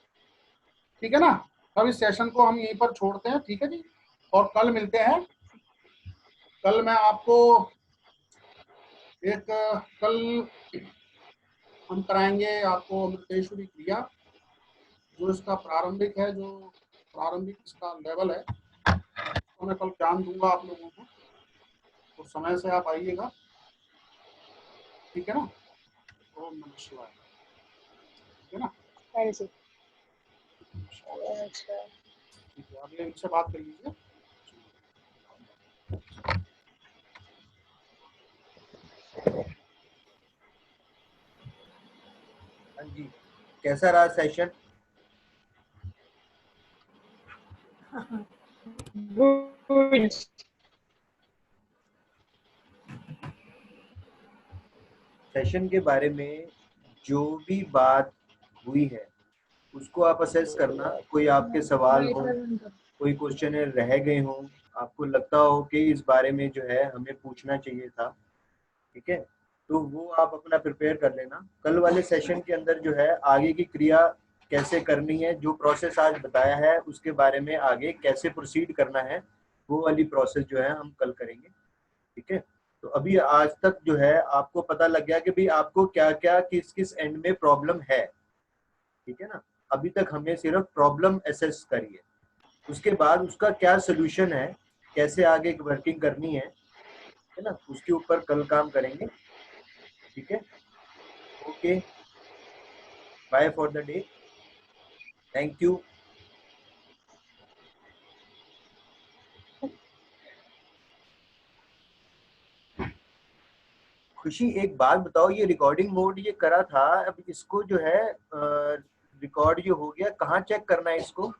ठीक है ना। अब इस सेशन को हम यहीं पर छोड़ते हैं, ठीक है जी, और कल मिलते हैं। कल मैं आपको कल हम कराएंगे आपको अमृतेश्वरी क्रिया, जो इसका प्रारंभिक है, जो प्रारंभिक इसका लेवल है, तो मैं कल ज्ञान दूंगा आप लोगों को, तो समय से आप आइएगा, ठीक है ना। ओम नमः शिवाय, ठीक है ना। ठीक है, अगले इनसे बात कर लीजिए। हाँ जी, कैसा रहा सेशन? सेशन के बारे में जो भी बात हुई है उसको आप असेस करना। कोई आपके सवाल हो, कोई क्वेश्चन रह गए हो, आपको लगता हो कि इस बारे में जो है हमें पूछना चाहिए था, ठीक है, तो वो आप अपना प्रिपेयर कर लेना। कल वाले सेशन के अंदर जो है आगे की क्रिया कैसे करनी है, जो प्रोसेस आज बताया है उसके बारे में आगे कैसे प्रोसीड करना है, वो वाली प्रोसेस जो है हम कल करेंगे, ठीक है। तो अभी आज तक जो है आपको पता लग गया कि भाई आपको क्या क्या किस किस एंड में प्रॉब्लम है, ठीक है ना। अभी तक हमने सिर्फ प्रॉब्लम एसेस करी है, उसके बाद उसका क्या सोल्यूशन है, कैसे आगे वर्किंग करनी है, है ना, उसके ऊपर कल काम करेंगे, ठीक है। Okay, bye for the day, thank you. खुशी एक बात बताओ, ये रिकॉर्डिंग मोड ये करा था, अब इसको जो है रिकॉर्ड जो हो गया, कहाँ चेक करना है इसको?